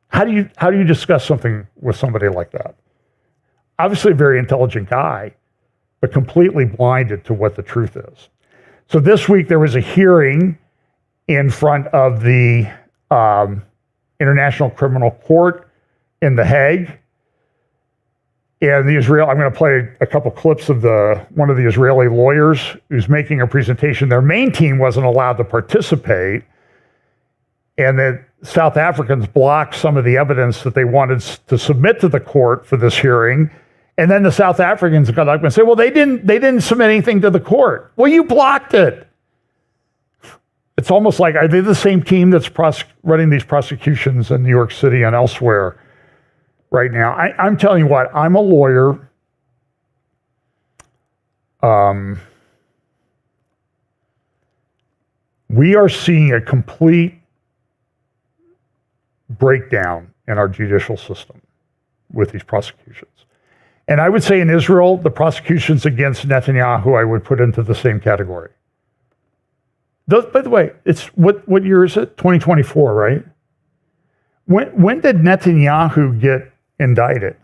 how do you discuss something with somebody like that? Obviously a very intelligent guy, but completely blinded to what the truth is. So this week there was a hearing in front of the International Criminal Court in The Hague. And I'm going to play a couple clips of one of the Israeli lawyers who's making a presentation. Their main team wasn't allowed to participate, and the South Africans blocked some of the evidence that they wanted to submit to the court for this hearing. And then the South Africans got up and said, well, they didn't submit anything to the court. Well, you blocked it. It's almost like, are they the same team that's running these prosecutions in New York City and elsewhere right now? I'm telling you what, I'm a lawyer. We are seeing a complete breakdown in our judicial system with these prosecutions. And I would say in Israel, the prosecutions against Netanyahu, I would put into the same category. By the way, it's what year is it? 2024, right? When did Netanyahu get indicted?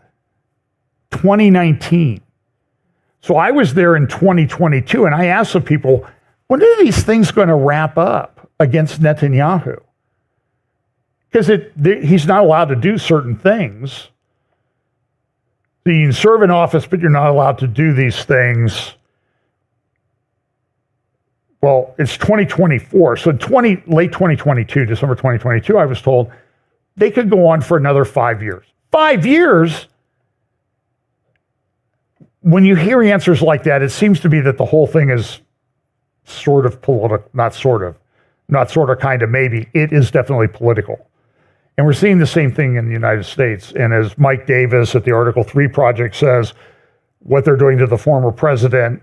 2019. So I was there in 2022, and I asked the people, when are these things going to wrap up against Netanyahu? Because he's not allowed to do certain things. So you can serve in office, but you're not allowed to do these things. Well, it's 2024. So late 2022, December 2022, I was told they could go on for another 5 years. 5 years? When you hear answers like that, it seems to be that the whole thing is sort of political, not sort of, kind of, maybe. It is definitely political. And we're seeing the same thing in the United States. And as Mike Davis at the Article 3 Project says, what they're doing to the former president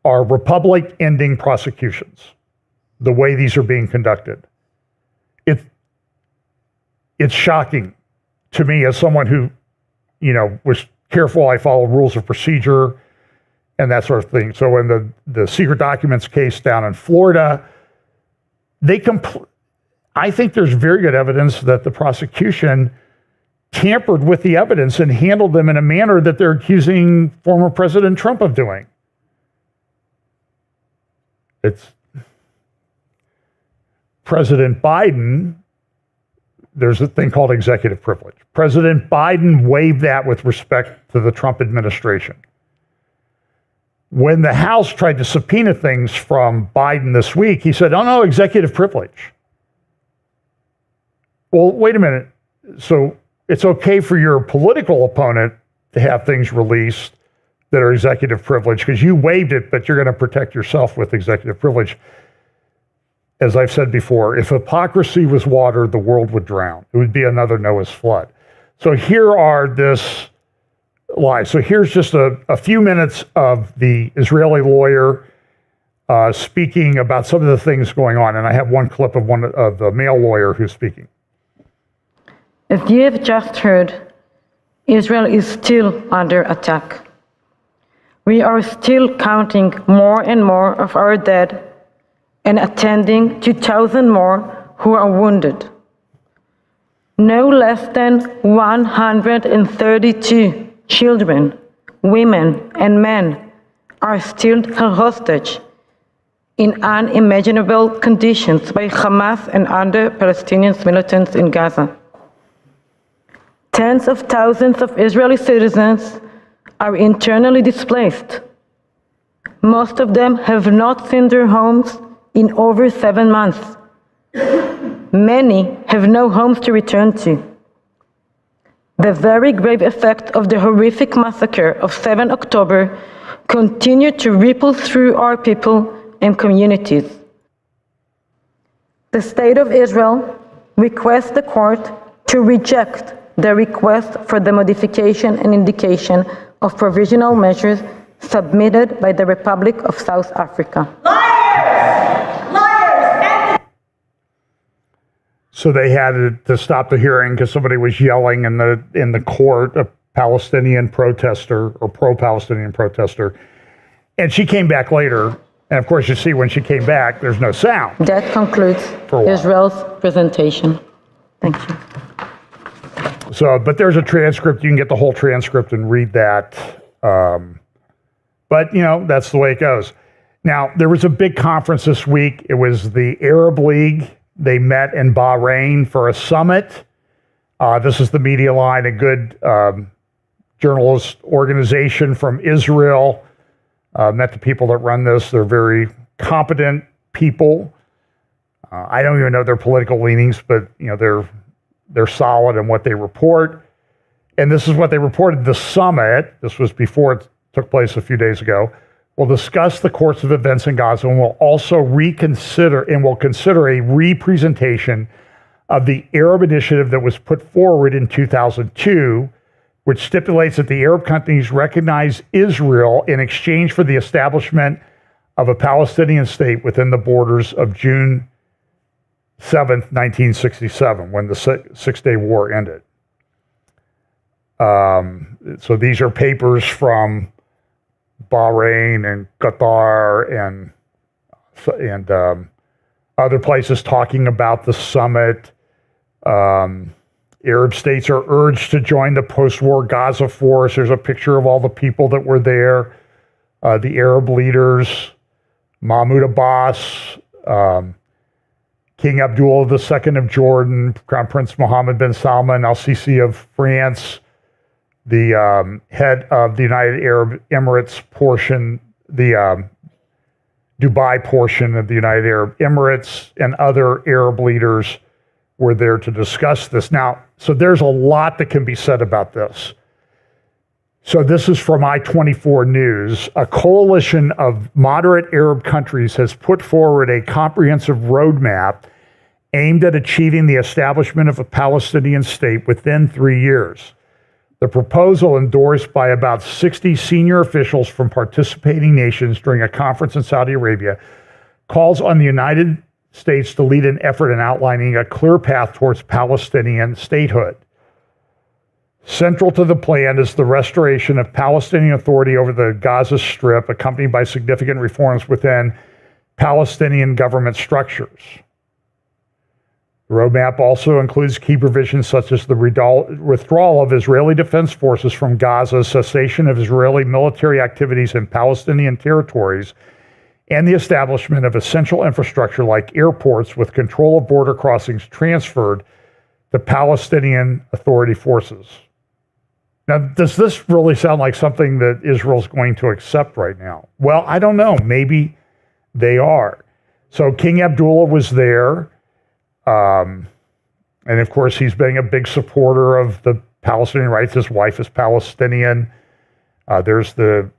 are republic-ending prosecutions, the way these are being conducted. It's shocking to me as someone who, was careful. I follow rules of procedure and that sort of thing. So in the secret documents case down in Florida, I think there's very good evidence that the prosecution tampered with the evidence and handled them in a manner that they're accusing former President Trump of doing. It's President Biden. There's a thing called executive privilege. President Biden waived that with respect to the Trump administration. When the House tried to subpoena things from Biden this week, he said, oh, no, executive privilege. Well, wait a minute. So it's okay for your political opponent to have things released that are executive privilege because you waived it, but you're going to protect yourself with executive privilege. As I've said before, if hypocrisy was water, the world would drown. It would be another Noah's flood. So here are this lie. So here's just a few minutes of the Israeli lawyer speaking about some of the things going on. And I have one clip of one of the male lawyer who's speaking. As you have just heard, Israel is still under attack. We are still counting more and more of our dead and attending 2,000 more who are wounded. No less than 132 children, women, and men are still held hostage in unimaginable conditions by Hamas and other Palestinian militants in Gaza. Tens of thousands of Israeli citizens are internally displaced. Most of them have not seen their homes in over 7 months. Many have no homes to return to. The very grave effect of the horrific massacre of 7 October continue to ripple through our people and communities. The State of Israel requests the court to reject the request for the modification and indication of provisional measures submitted by the Republic of South Africa. So they had to stop the hearing because somebody was yelling in the court, a Palestinian protester or pro-Palestinian protester. And she came back later. And of course, you see when she came back, there's no sound. That concludes Israel's presentation. Thank you. So, but there's a transcript. You can get the whole transcript and read that. But, that's the way it goes. Now, there was a big conference this week. It was the Arab League. They met in Bahrain for a summit. This is the media line, a good journalist organization from Israel. Met the people that run this. They're very competent people. I don't even know their political leanings, but they're solid in what they report. And this is what they reported. The summit, this was before it took place a few days ago, will discuss the course of events in Gaza and will also consider a representation of the Arab initiative that was put forward in 2002, which stipulates that the Arab countries recognize Israel in exchange for the establishment of a Palestinian state within the borders of June 7th, 1967, when the Six-Day War ended. So these are papers from Bahrain and Qatar and other places talking about the summit. Arab states are urged to join the post-war Gaza force. There's a picture of all the people that were there. The Arab leaders, Mahmoud Abbas, King Abdullah II of Jordan, Crown Prince Mohammed bin Salman Al Sisi of France, the head of the United Arab Emirates portion, the Dubai portion of the United Arab Emirates, and other Arab leaders were there to discuss this. Now, so there's a lot that can be said about this. So this is from I-24 News. A coalition of moderate Arab countries has put forward a comprehensive roadmap aimed at achieving the establishment of a Palestinian state within 3 years. The proposal, endorsed by about 60 senior officials from participating nations during a conference in Saudi Arabia, calls on the United States to lead an effort in outlining a clear path towards Palestinian statehood. Central to the plan is the restoration of Palestinian authority over the Gaza Strip, accompanied by significant reforms within Palestinian government structures. The roadmap also includes key provisions such as the withdrawal of Israeli defense forces from Gaza, cessation of Israeli military activities in Palestinian territories, and the establishment of essential infrastructure like airports with control of border crossings transferred to Palestinian Authority forces. Now, does this really sound like something that Israel's going to accept right now? Well, I don't know. Maybe they are. So King Abdullah was there. And of course, he's been a big supporter of the Palestinian rights. His wife is Palestinian. There's the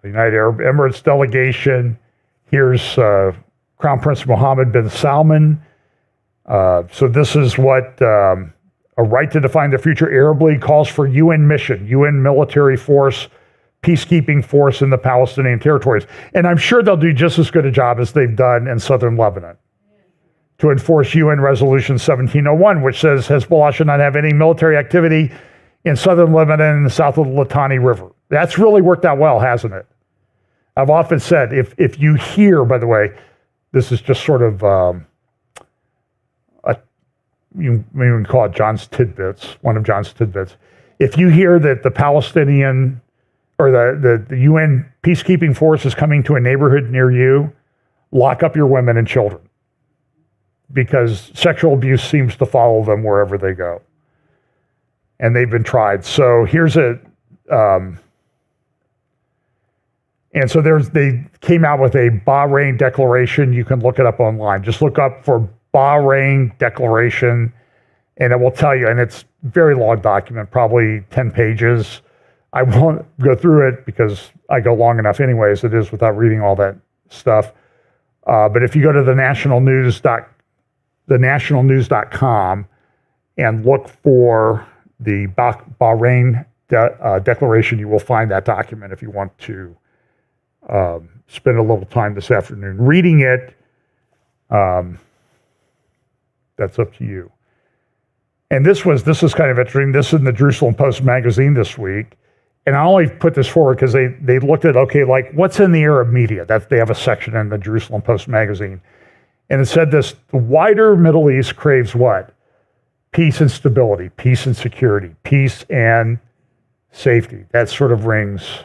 United Arab Emirates delegation. Here's Crown Prince Mohammed bin Salman. So this is what a right to define the future Arab League calls for: UN mission, UN military force, peacekeeping force in the Palestinian territories. And I'm sure they'll do just as good a job as they've done in southern Lebanon to enforce UN Resolution 1701, which says Hezbollah should not have any military activity in southern Lebanon and south of the Litani River. That's really worked out well, hasn't it? I've often said, if you hear, by the way, this is just sort of, you may even call it John's tidbits, one of John's tidbits. If you hear that the Palestinian or the UN peacekeeping force is coming to a neighborhood near you, lock up your women and children, because sexual abuse seems to follow them wherever they go. And they've been tried. So here's and so they came out with a Bahrain Declaration. You can look it up online. Just look up for Bahrain Declaration, and it will tell you, and it's a very long document, probably 10 pages. I won't go through it because I go long enough anyway as it is without reading all that stuff. But if you go to thenationalnews.com and look for the Bahrain Declaration, you will find that document if you want to spend a little time this afternoon reading it. That's up to you. And this is kind of interesting. This is in the Jerusalem Post magazine this week. And I only put this forward because they looked at, okay, like what's in the Arab media? They have a section in the Jerusalem Post magazine. And it said this: the wider Middle East craves what? Peace and stability, peace and security, peace and safety. That sort of rings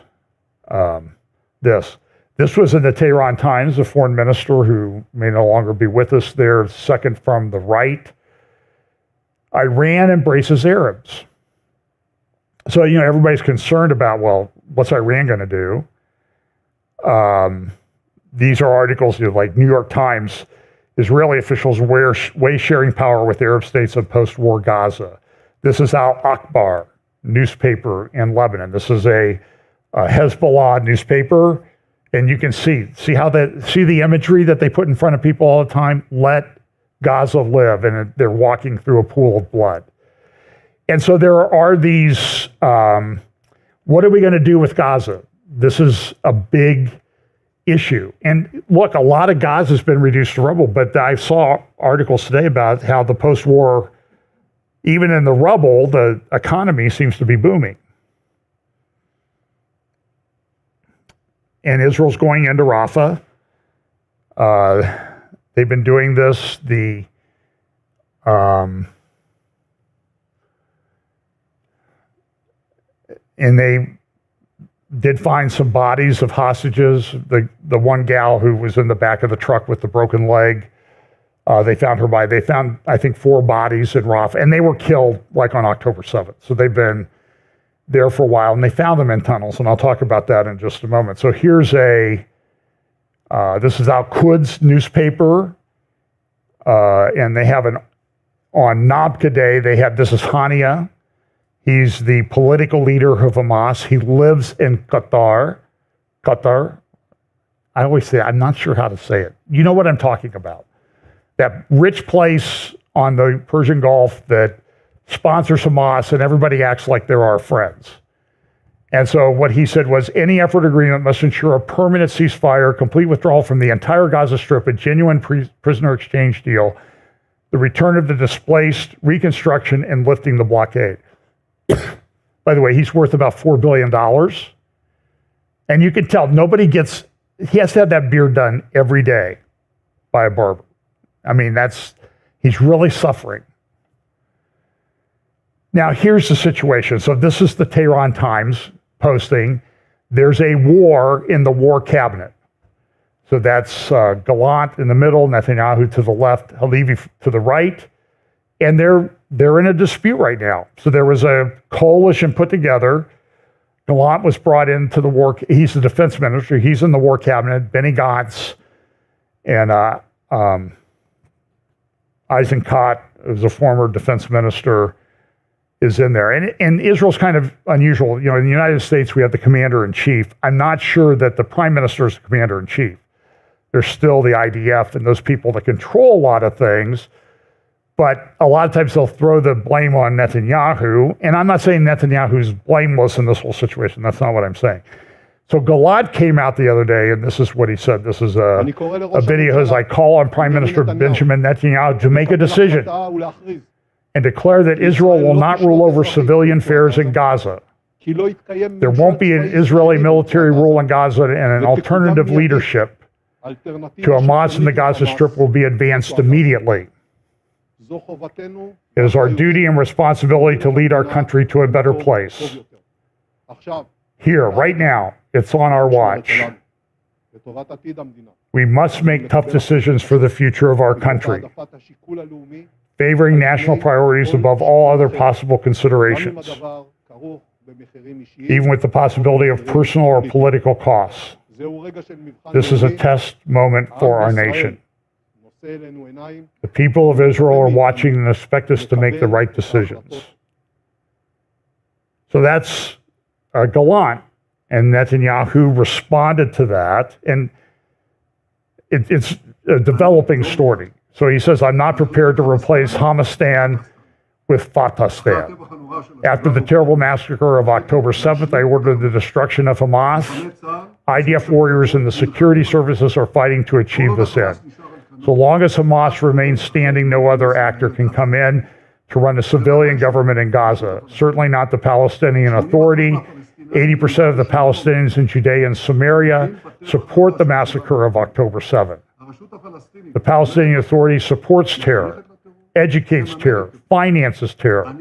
this. This was in the Tehran Times, the foreign minister who may no longer be with us there, second from the right. Iran embraces Arabs. So, everybody's concerned about, well, what's Iran going to do? These are articles, like New York Times, Israeli officials weigh sharing power with Arab states of post-war Gaza. This is Al Akhbar newspaper in Lebanon. This is a Hezbollah newspaper, and you can see the imagery that they put in front of people all the time. Let Gaza live, and they're walking through a pool of blood. And so there are these. What are we going to do with Gaza? This is a big issue. And look, a lot of Gaza has been reduced to rubble, but I saw articles today about how the post-war, even in the rubble, the economy seems to be booming. And Israel's going into Rafah. They've been doing this. And they did find some bodies of hostages. The one gal who was in the back of the truck with the broken leg, they found her body. They found, I think, 4 bodies in Rafah, and they were killed like on October 7th. So they've been there for a while, and they found them in tunnels, and I'll talk about that in just a moment. So here's this is Al-Quds newspaper, and they have on Nabka Day, this is Hania. He's the political leader of Hamas. He lives in Qatar. I always say, I'm not sure how to say it. You know what I'm talking about. That rich place on the Persian Gulf that sponsors Hamas, and everybody acts like they're our friends. And so what he said was, any effort agreement must ensure a permanent ceasefire, complete withdrawal from the entire Gaza Strip, a genuine prisoner exchange deal, the return of the displaced, reconstruction, and lifting the blockade. By the way, he's worth about $4 billion. And you can tell he has to have that beard done every day by a barber. I mean, he's really suffering. Now, here's the situation. So this is the Tehran Times posting. There's a war in the war cabinet. So that's Gallant in the middle, Netanyahu to the left, Halevi to the right. And they're in a dispute right now. So there was a coalition put together. Gallant was brought into the war. He's the defense minister. He's in the war cabinet. Benny Gantz and Eisenkot, who's a former defense minister, is in there. And Israel's kind of unusual. In the United States, we have the commander-in-chief. I'm not sure that the prime minister is the commander-in-chief. There's still the IDF and those people that control a lot of things. But a lot of times they'll throw the blame on Netanyahu. And I'm not saying Netanyahu's blameless in this whole situation. That's not what I'm saying. So Galad came out the other day, and this is what he said. This is a video as I call on Prime Minister Benjamin Netanyahu to make a decision and declare that Israel will not rule over civilian affairs in Gaza. There won't be an Israeli military rule in Gaza, and an alternative leadership to Hamas in the Gaza Strip will be advanced immediately. It is our duty and responsibility to lead our country to a better place. Here, right now, it's on our watch. We must make tough decisions for the future of our country, favoring national priorities above all other possible considerations, even with the possibility of personal or political costs. This is a test moment for our nation. The people of Israel are watching and expect us to make the right decisions. So that's Gallant, and Netanyahu responded to that, and it's a developing story. So he says, I'm not prepared to replace Hamastan with Fatahstan. After the terrible massacre of October 7th, I ordered the destruction of Hamas. IDF warriors and the security services are fighting to achieve this end. So long as Hamas remains standing, no other actor can come in to run a civilian government in Gaza. Certainly not the Palestinian Authority. 80% of the Palestinians in Judea and Samaria support the massacre of October 7th. The Palestinian Authority supports terror, educates terror, finances terror.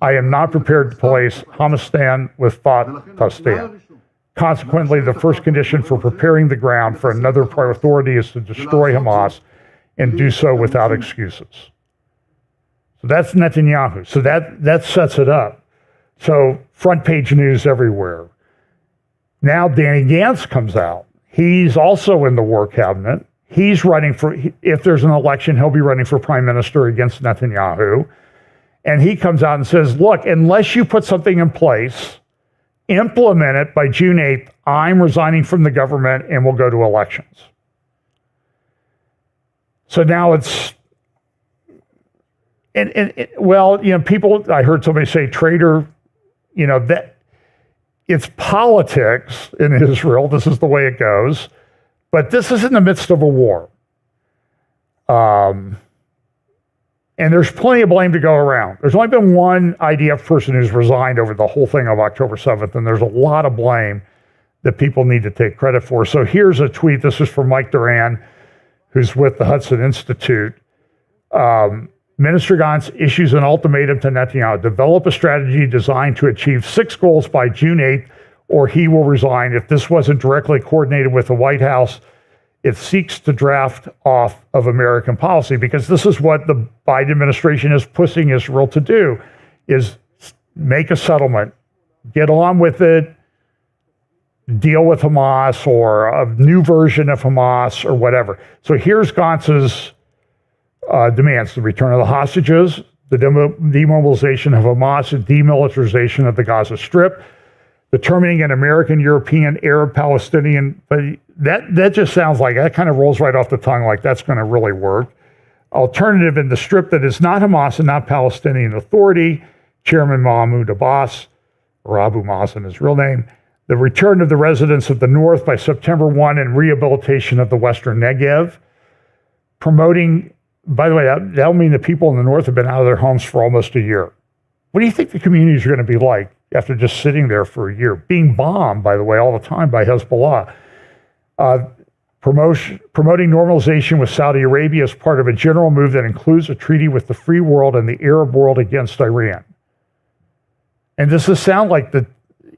I am not prepared to place Hamastan with Fatahstan. Consequently, the first condition for preparing the ground for another authority is to destroy Hamas and do so without excuses. So that's Netanyahu. So that sets it up. So front page news everywhere. Now Danny Gantz comes out. He's also in the war cabinet. He's running for, if there's an election, he'll be running for prime minister against Netanyahu. And he comes out and says, look, unless you put something in place, implement it by June 8th, I'm resigning from the government and we'll go to elections. So now it's, well, you know, people, I heard somebody say traitor, you know, that it's politics in Israel. This is the way it goes. But this is in the midst of a war. And there's plenty of blame to go around. There's only been one IDF person who's resigned over the whole thing of October 7th, and there's a lot of blame that people need to take credit for. So here's a tweet. This is from Mike Duran, who's with the Hudson Institute. Minister Gantz issues an ultimatum to Netanyahu: develop a strategy designed to achieve 6 goals by June 8th, or he will resign. If this wasn't directly coordinated with the White House, it seeks to draft off of American policy, because this is what the Biden administration is pushing Israel to do, is make a settlement, get on with it, deal with Hamas or a new version of Hamas or whatever. So here's Gantz's demands: the return of the hostages, the demobilization of Hamas, and demilitarization of the Gaza Strip, determining an American, European, Arab, Palestinian. But that just sounds like, that kind of rolls right off the tongue, like that's going to really work. Alternative in the Strip that is not Hamas and not Palestinian Authority, Chairman Mahmoud Abbas, or Abu Mazen, his real name. The return of the residents of the North by September 1 and rehabilitation of the Western Negev. Promoting, by the way, that'll mean the people in the North have been out of their homes for almost a year. What do you think the communities are going to be like after just sitting there for a year? Being bombed, by the way, all the time by Hezbollah. Promoting normalization with Saudi Arabia as part of a general move that includes a treaty with the free world and the Arab world against Iran. And does this sound like the,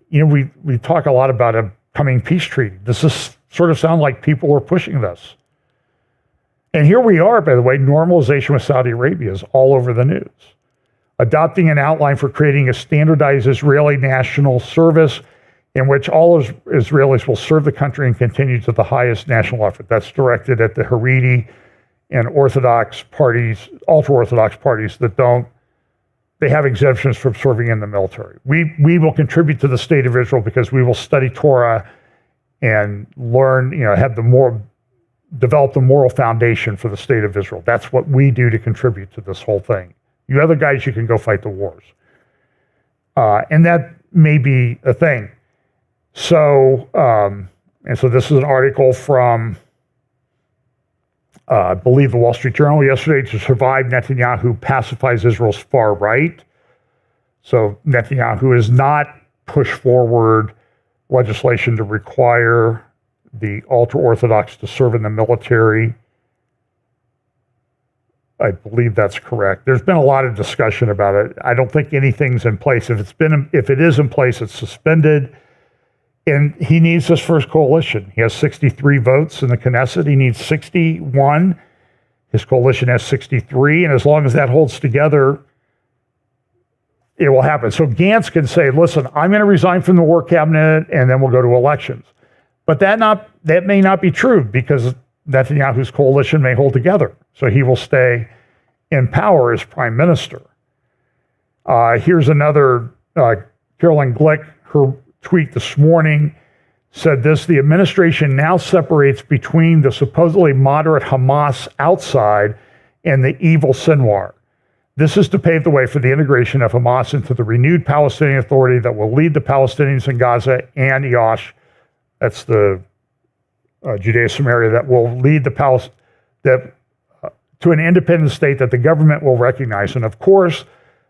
you know, we talk a lot about a coming peace treaty. Does this sort of sound like people are pushing this? And here we are, by the way, normalization with Saudi Arabia is all over the news. Adopting an outline for creating a standardized Israeli national service in which all Israelis will serve the country and continue to the highest national effort. That's directed at the Haredi and Orthodox parties, ultra-Orthodox parties that don't, they have exemptions from serving in the military. We will contribute to the state of Israel because we will study Torah and learn, you know, have develop the moral foundation for the state of Israel. That's what we do to contribute to this whole thing. You other guys, you can go fight the wars. And that may be a thing. So, and so this is an article from, I believe, the Wall Street Journal yesterday. To survive, Netanyahu pacifies Israel's far right. So Netanyahu has not pushed forward legislation to require the ultra-Orthodox to serve in the military. I believe that's correct. There's been a lot of discussion about it. I don't think anything's in place. If it is in place, it's suspended. And he needs his first coalition. He has 63 votes in the Knesset. He needs 61. His coalition has 63. And as long as that holds together, it will happen. So Gantz can say, listen, I'm going to resign from the war cabinet and then we'll go to elections. But that may not be true, because Netanyahu's coalition may hold together. So he will stay in power as prime minister. Here's another, Caroline Glick, her tweet this morning said this: the administration now separates between the supposedly moderate Hamas outside and the evil Sinwar. This is to pave the way for the integration of Hamas into the renewed Palestinian Authority that will lead the Palestinians in Gaza and Yash, that's the Judea Samaria, that will lead to an independent state that the government will recognize. And of course,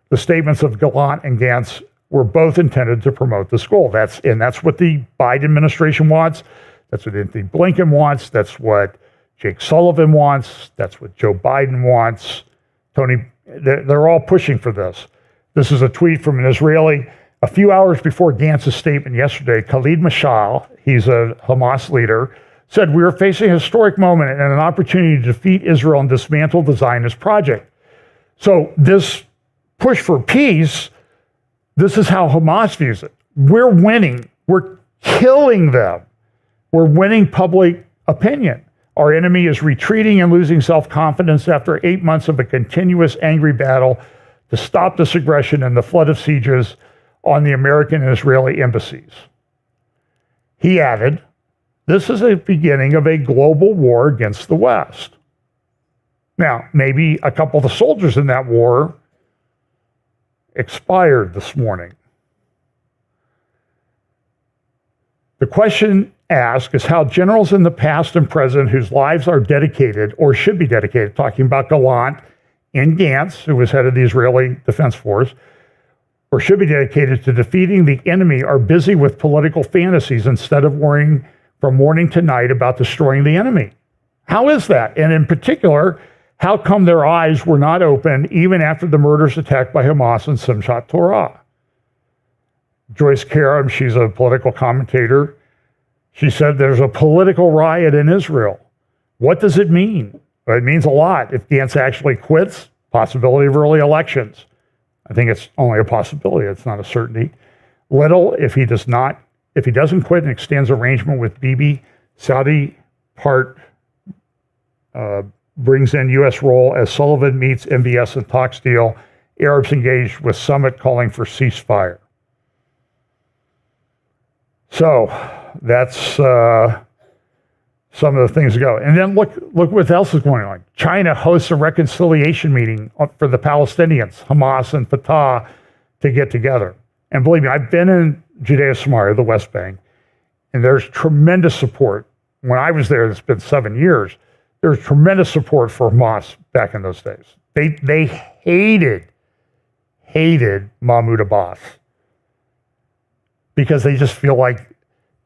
the statements of Gallant and Gantz were both intended to promote this goal. That's what the Biden administration wants. That's what Anthony Blinken wants. That's what Jake Sullivan wants. That's what Joe Biden wants. They're all pushing for this. This is a tweet from an Israeli. A few hours before Gantz's statement yesterday, Khalid Mashal, he's a Hamas leader, said, we are facing a historic moment and an opportunity to defeat Israel and dismantle the Zionist project. So this push for peace This is how Hamas views it. We're winning. We're killing them. We're winning public opinion. Our enemy is retreating and losing self-confidence after 8 months of a continuous angry battle to stop this aggression and the flood of sieges on the American and Israeli embassies. He added, this is the beginning of a global war against the West. Now, maybe a couple of the soldiers in that war expired this morning. The question asked is how generals in the past and present whose lives are dedicated or should be dedicated, talking about Gallant and Gantz, who was head of the Israeli Defense Force, or should be dedicated to defeating the enemy, are busy with political fantasies instead of worrying from morning to night about destroying the enemy. How is that? And in particular, how come their eyes were not open even after the murderous attack by Hamas in Simchat Torah? Joyce Karam, she's a political commentator, she said there's a political riot in Israel. What does it mean? Well, it means a lot. If Gantz actually quits, possibility of early elections. I think it's only a possibility. It's not a certainty. Little, if he doesn't quit and extends arrangement with Bibi, Saudi part brings in U.S. role as Sullivan meets MBS and talks deal. Arabs engaged with summit calling for ceasefire. So that's some of the things that go. And then look what else is going on. China hosts a reconciliation meeting for the Palestinians, Hamas and Fatah, to get together. And believe me, I've been in Judea Samaria, the West Bank, and there's tremendous support. When I was there, it's been 7 years, there's tremendous support for Hamas back in those days. They hated Mahmoud Abbas because they just feel like,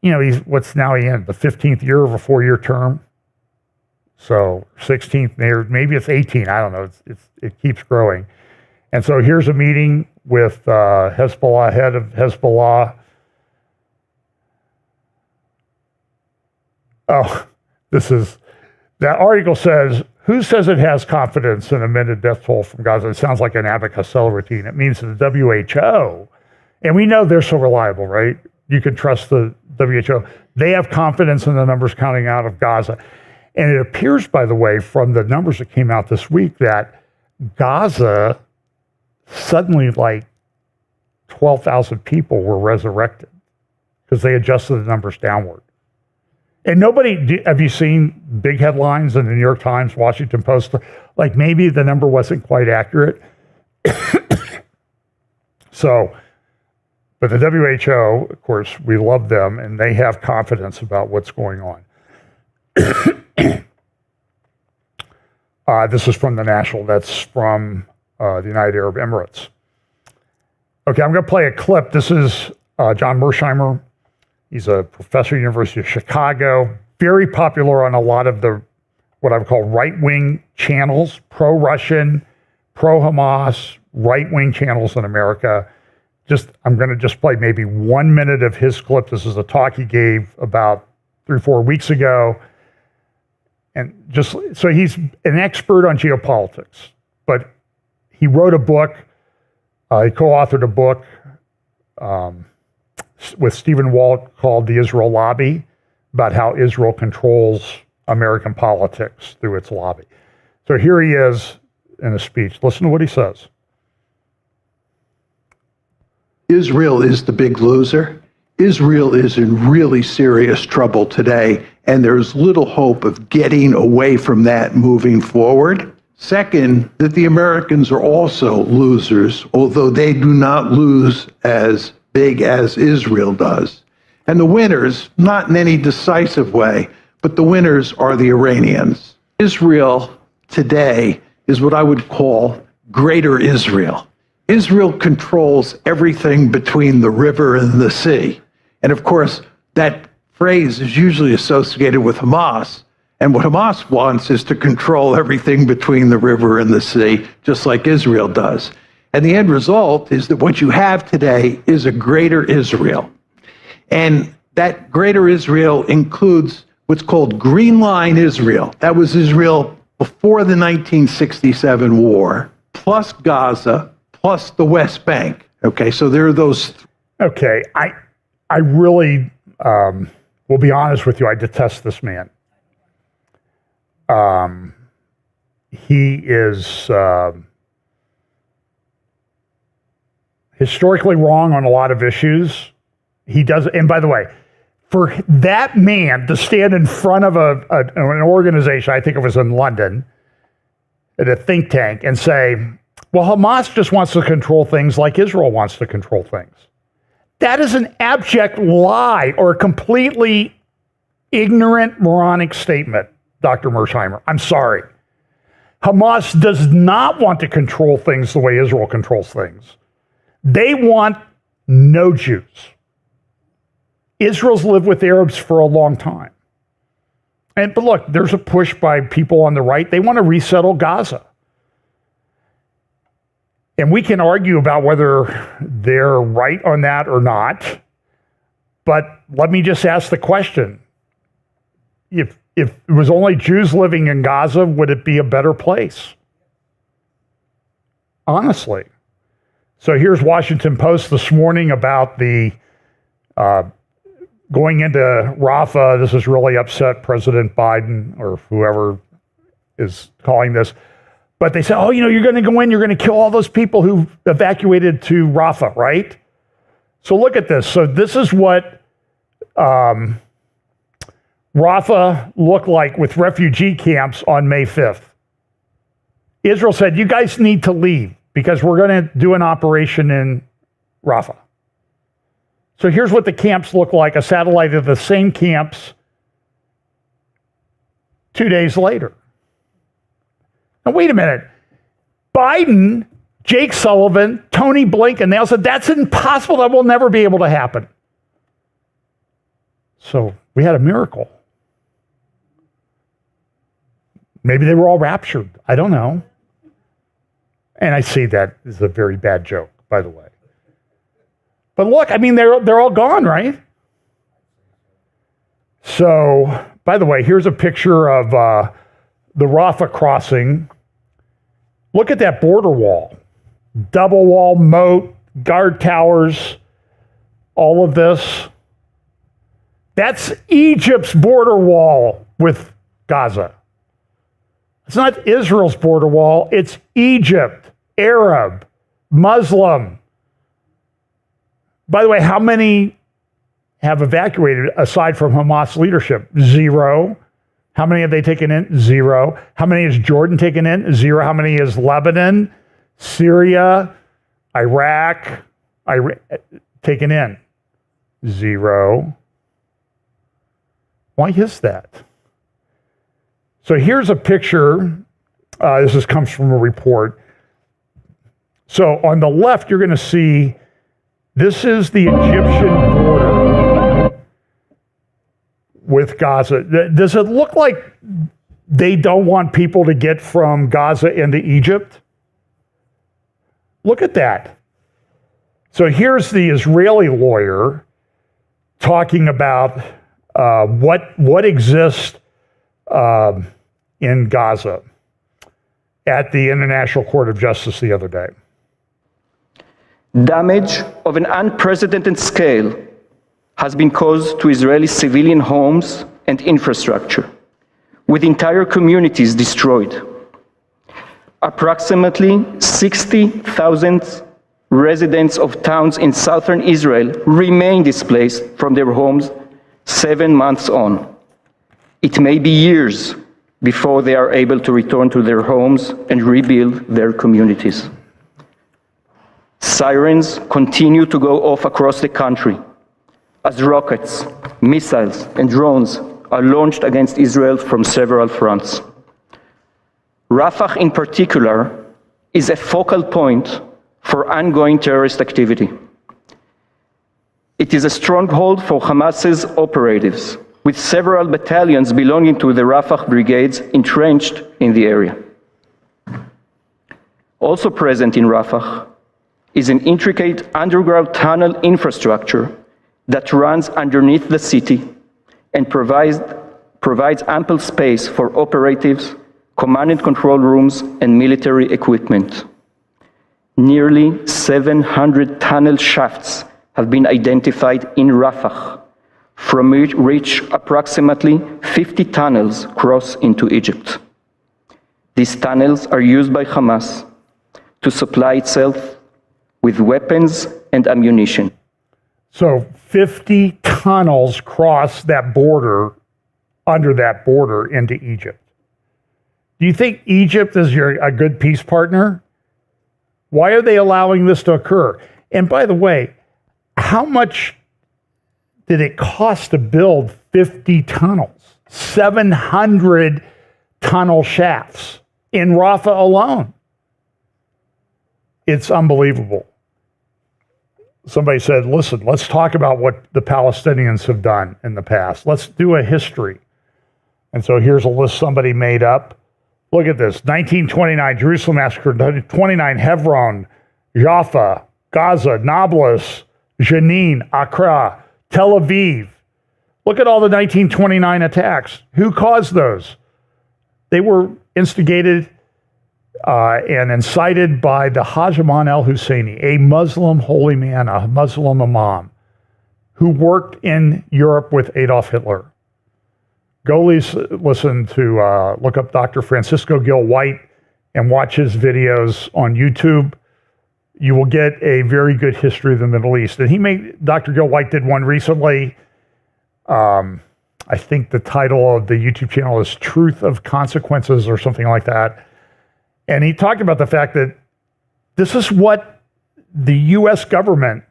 he's what's now he in the 15th year of a 4-year term. So 16th year, maybe it's 18. I don't know. It keeps growing. And so here's a meeting with Hezbollah, head of Hezbollah. Oh, that article says, who says it has confidence in amended death toll from Gaza? It sounds like an Abbott Costello routine. It means the WHO. And we know they're so reliable, right? You can trust the WHO. They have confidence in the numbers counting out of Gaza. And it appears, by the way, from the numbers that came out this week, that Gaza, suddenly like 12,000 people were resurrected because they adjusted the numbers downward. And have you seen big headlines in the New York Times, Washington Post? Like maybe the number wasn't quite accurate. But the WHO, of course, we love them, and they have confidence about what's going on. This is from the National. That's from the United Arab Emirates. Okay, I'm going to play a clip. This is John Mersheimer. He's a professor at the University of Chicago, very popular on a lot of the, what I would call right-wing channels, pro-Russian, pro-Hamas, right-wing channels in America. I'm going to just play maybe 1 minute of his clip. This is a talk he gave about 3 or 4 weeks ago. And so he's an expert on geopolitics, but he wrote a book, he co-authored a book with Stephen Walt called The Israel Lobby, about how Israel controls American politics through its lobby. So here he is in a speech. Listen to what he says. Israel is the big loser. Israel is in really serious trouble today, and there's little hope of getting away from that moving forward. Second, that the Americans are also losers, although they do not lose as big as Israel does. And the winners, not in any decisive way, but the winners are the Iranians. Israel today is what I would call Greater Israel. Israel controls everything between the river and the sea. And of course, that phrase is usually associated with Hamas. And what Hamas wants is to control everything between the river and the sea, just like Israel does. And the end result is that what you have today is a Greater Israel. And that Greater Israel includes what's called Green Line Israel. That was Israel before the 1967 war, plus Gaza, plus the West Bank. Okay, so there are those. Okay, I really will be honest with you. I detest this man. He is historically wrong on a lot of issues. He does, and by the way, for that man to stand in front of an organization, I think it was in London, at a think tank, and say, well, Hamas just wants to control things like Israel wants to control things. That is an abject lie or a completely ignorant, moronic statement, Dr. Mersheimer. I'm sorry. Hamas does not want to control things the way Israel controls things. They want no Jews. Israel's lived with Arabs for a long time. But look, there's a push by people on the right. They want to resettle Gaza. And we can argue about whether they're right on that or not. But let me just ask the question. If it was only Jews living in Gaza, would it be a better place? Honestly. So here's Washington Post this morning about the going into Rafah. This has really upset President Biden or whoever is calling this. But they say, oh, you're going to go in, you're going to kill all those people who evacuated to Rafah, right? So look at this. So this is what Rafah looked like with refugee camps on May 5th. Israel said, you guys need to leave because we're going to do an operation in Rafah. So here's what the camps look like, a satellite of the same camps 2 days later. Now, wait a minute. Biden, Jake Sullivan, Tony Blinken, they all said, that's impossible. That will never be able to happen. So we had a miracle. Maybe they were all raptured. I don't know. And I see that is a very bad joke, by the way. But look, they're all gone, right? So, by the way, here's a picture of the Rafah crossing. Look at that border wall. Double wall, moat, guard towers, all of this. That's Egypt's border wall with Gaza. It's not Israel's border wall. It's Egypt, Arab, Muslim. By the way, how many have evacuated aside from Hamas leadership? 0. How many have they taken in? 0. How many has Jordan taken in? 0. How many is Lebanon, Syria, Iraq taken in? 0. Why is that? So here's a picture. This comes from a report. So on the left, you're going to see this is the Egyptian border with Gaza. Does it look like they don't want people to get from Gaza into Egypt? Look at that. So here's the Israeli lawyer talking about what exists in Gaza at the International Court of Justice the other day. Damage of an unprecedented scale has been caused to Israeli civilian homes and infrastructure, with entire communities destroyed. Approximately 60,000 residents of towns in southern Israel remain displaced from their homes 7 months on. It may be years before they are able to return to their homes and rebuild their communities. Sirens continue to go off across the country as rockets, missiles, and drones are launched against Israel from several fronts. Rafah, in particular, is a focal point for ongoing terrorist activity. It is a stronghold for Hamas's operatives, with several battalions belonging to the Rafah brigades entrenched in the area. Also present in Rafah is an intricate underground tunnel infrastructure that runs underneath the city and provides ample space for operatives, command and control rooms, and military equipment. nearly 700 tunnel shafts have been identified in Rafah, from which approximately 50 tunnels cross into Egypt. These tunnels are used by Hamas to supply itself with weapons and ammunition. So 50 tunnels cross that border, under that border into Egypt. Do you think Egypt is a good peace partner? Why are they allowing this to occur? And by the way, how much did it cost to build 50 tunnels? 700 tunnel shafts in Rafah alone. It's unbelievable. Somebody said, listen, let's talk about what the Palestinians have done in the past. Let's do a history. And so here's a list somebody made up. Look at this. 1929, Jerusalem massacre. 29, Hebron, Jaffa, Gaza, Nablus, Jenin, Accra, Tel Aviv. Look at all the 1929 attacks. Who caused those? They were instigated and incited by the Hajj Aman al-Husseini, a Muslim holy man, a Muslim imam, who worked in Europe with Adolf Hitler. Go listen to, look up Dr. Francisco Gil White and watch his videos on YouTube. You will get a very good history of the Middle East. And Dr. Gil White did one recently. I think the title of the YouTube channel is Truth of Consequences or something like that. And he talked about the fact that this is what the US government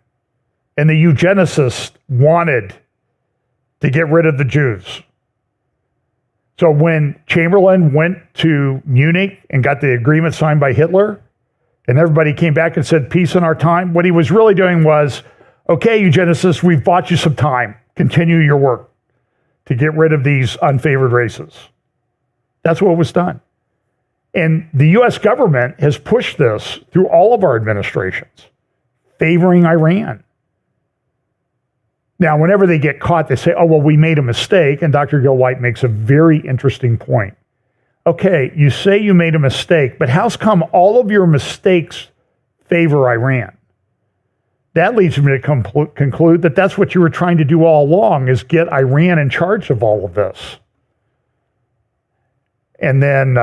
and the eugenicists wanted to get rid of the Jews. So when Chamberlain went to Munich and got the agreement signed by Hitler, and everybody came back and said, peace in our time, what he was really doing was, okay, eugenicists, we've bought you some time. Continue your work to get rid of these unfavored races. That's what was done. And the US government has pushed this through all of our administrations, favoring Iran. Now, whenever they get caught, they say, oh, well, we made a mistake. And Dr. Gil White makes a very interesting point. Okay, you say you made a mistake, but how's come all of your mistakes favor Iran? That leads me to conclude that that's what you were trying to do all along, is get Iran in charge of all of this. And then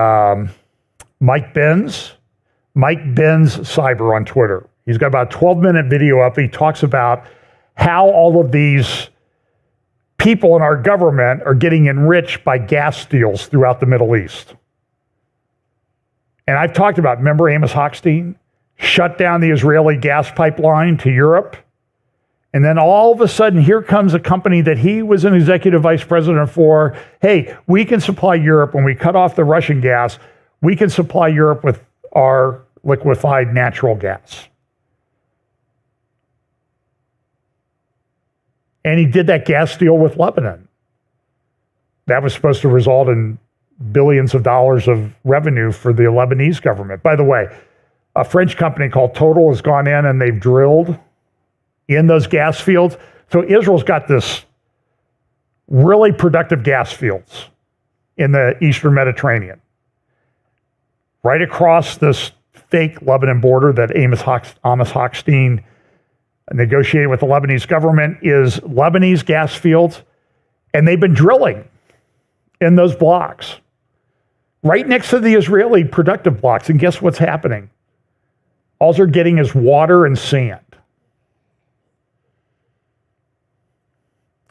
Mike Benz Cyber on Twitter. He's got about a 12-minute video up. He talks about how all of these people in our government are getting enriched by gas deals throughout the Middle East. And I've talked about, remember Amos Hochstein shut down the Israeli gas pipeline to Europe? And then all of a sudden, here comes a company that he was an executive vice president for. Hey, we can supply Europe when we cut off the Russian gas. We can supply Europe with our liquefied natural gas. And he did that gas deal with Lebanon. That was supposed to result in billions of dollars of revenue for the Lebanese government. By the way, a French company called Total has gone in and they've drilled in those gas fields. So Israel's got this really productive gas fields in the Eastern Mediterranean. Right across this fake Lebanon border that Amos Hochstein negotiated with the Lebanese government is Lebanese gas fields, and they've been drilling in those blocks right next to the Israeli productive blocks. And guess what's happening? All they're getting is water and sand.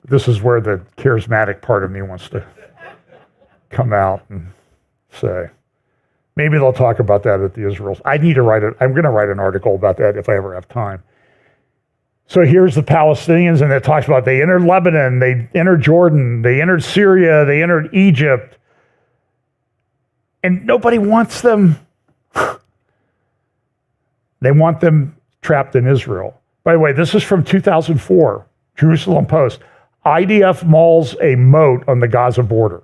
This is where the charismatic part of me wants to come out and say, maybe they'll talk about that at the Israels. I'm going to write an article about that if I ever have time. So here's the Palestinians, and it talks about they entered Lebanon, they entered Jordan, they entered Syria, they entered Egypt, and nobody wants them. They want them trapped in Israel. By the way, this is from 2004, Jerusalem Post. IDF mauls a moat on the Gaza border.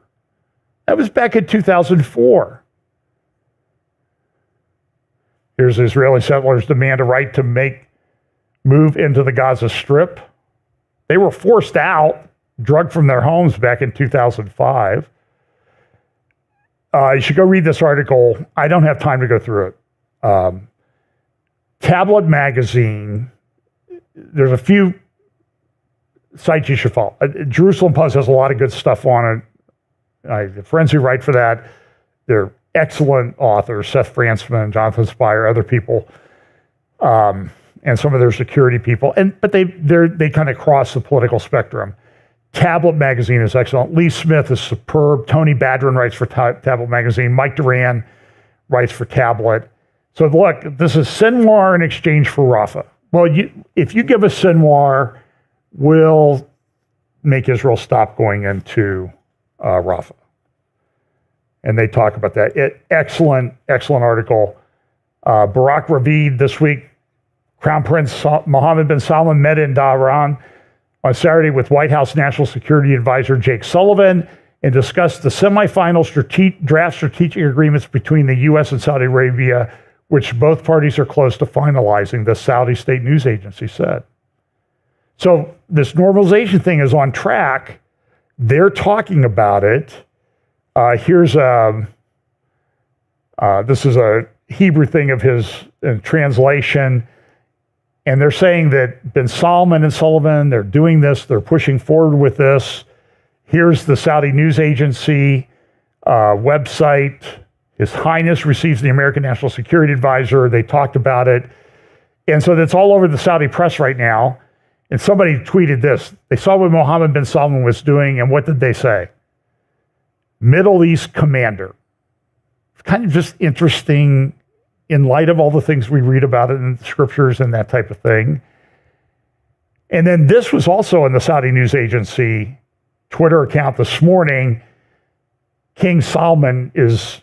That was back in 2004. Here's Israeli settlers demand a right to move into the Gaza Strip. They were forced out, drugged from their homes back in 2005. You should go read this article. I don't have time to go through it. Tablet Magazine, there's a few sites you should follow. Jerusalem Post has a lot of good stuff on it. The friends who write for that, they're excellent authors, Seth Fransman, Jonathan Spire, other people, and some of their security people. But they kind of cross the political spectrum. Tablet Magazine is excellent. Lee Smith is superb. Tony Badron writes for Tablet Magazine. Mike Duran writes for Tablet. So look, this is Sinwar in exchange for Rafah. Well, if you give us Sinwar, we'll make Israel stop going into Rafah. And they talk about that. Excellent article. Barak Ravid this week, Crown Prince Mohammed bin Salman met in Tehran on Saturday with White House National Security Advisor Jake Sullivan and discussed the semifinal draft strategic agreements between the U.S. and Saudi Arabia, which both parties are close to finalizing, the Saudi state news agency said. So this normalization thing is on track. They're talking about it. This is a Hebrew thing of his translation. And they're saying that bin Salman and Sullivan, they're doing this, they're pushing forward with this. Here's the Saudi news agency website. His Highness receives the American National Security Advisor. They talked about it. And so that's all over the Saudi press right now. And somebody tweeted this. They saw what Mohammed bin Salman was doing, and what did they say? Middle East commander. It's kind of just interesting in light of all the things we read about it in the scriptures and that type of thing. And then this was also in the Saudi news agency Twitter account this morning. King Salman is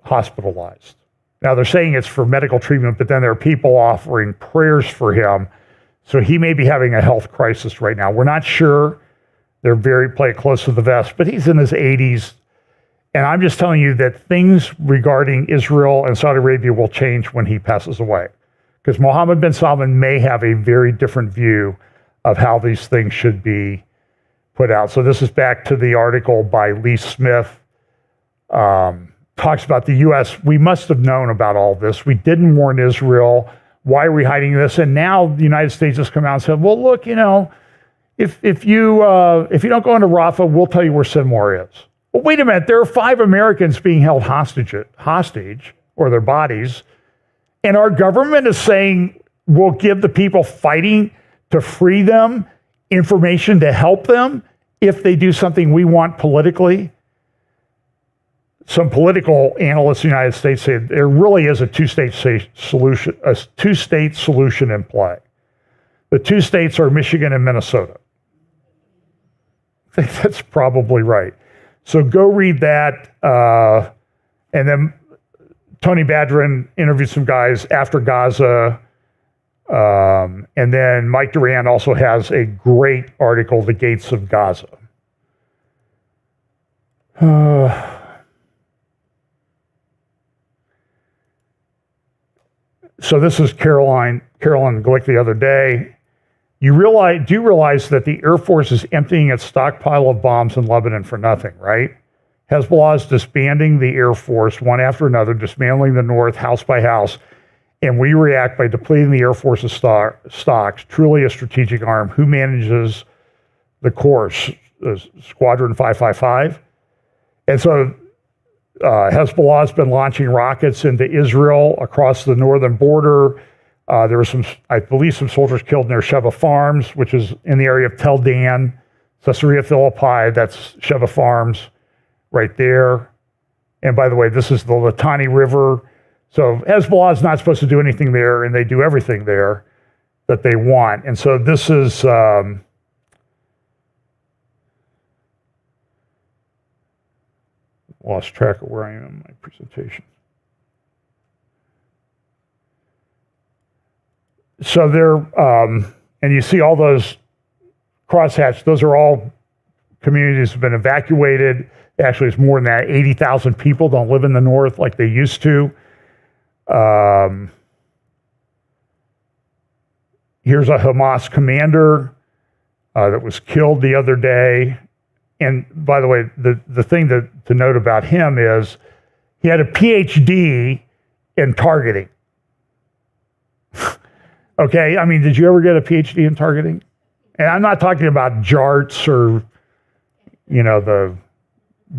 hospitalized. Now they're saying it's for medical treatment, but then there are people offering prayers for him. So he may be having a health crisis right now. We're not sure. They're play it close to the vest, but he's in his 80s. And I'm just telling you that things regarding Israel and Saudi Arabia will change when he passes away. Because Mohammed bin Salman may have a very different view of how these things should be put out. So this is back to the article by Lee Smith. Talks about the U.S. We must have known about all this. We didn't warn Israel. Why are we hiding this? And now the United States has come out and said, well, look, if you don't go into Rafah, we'll tell you where Sinwar is. Well, wait a minute. There are 5 Americans being held hostage, or their bodies. And our government is saying we'll give the people fighting to free them information to help them if they do something we want politically. Some political analysts in the United States say there really is a two-state solution in play. The 2 states are Michigan and Minnesota. I think that's probably right. So go read that. And then Tony Badron interviewed some guys after Gaza. And then Mike Duran also has a great article, The Gates of Gaza. So this is Carolyn Glick the other day. Do you realize that the Air Force is emptying its stockpile of bombs in Lebanon for nothing, right? Hezbollah is disbanding the Air Force one after another, dismantling the North house by house, and we react by depleting the Air Force's stocks, truly a strategic arm. Who manages the course? Squadron 555? And so Hezbollah has been launching rockets into Israel across the northern border. There were I believe some soldiers killed near Sheva Farms, which is in the area of Tel Dan, Caesarea Philippi. That's Sheva Farms right there. And by the way, this is the Litani River. So Hezbollah is not supposed to do anything there, and they do everything there that they want. And so this is lost track of where I am in my presentation. So there, and you see all those crosshatched, those are all communities that have been evacuated. Actually, it's more than that. 80,000 people don't live in the north like they used to. Here's a Hamas commander that was killed the other day. And by the way, the thing to note about him is he had a PhD in targeting. Okay, I mean, did you ever get a PhD in targeting? And I'm not talking about JARTs or, the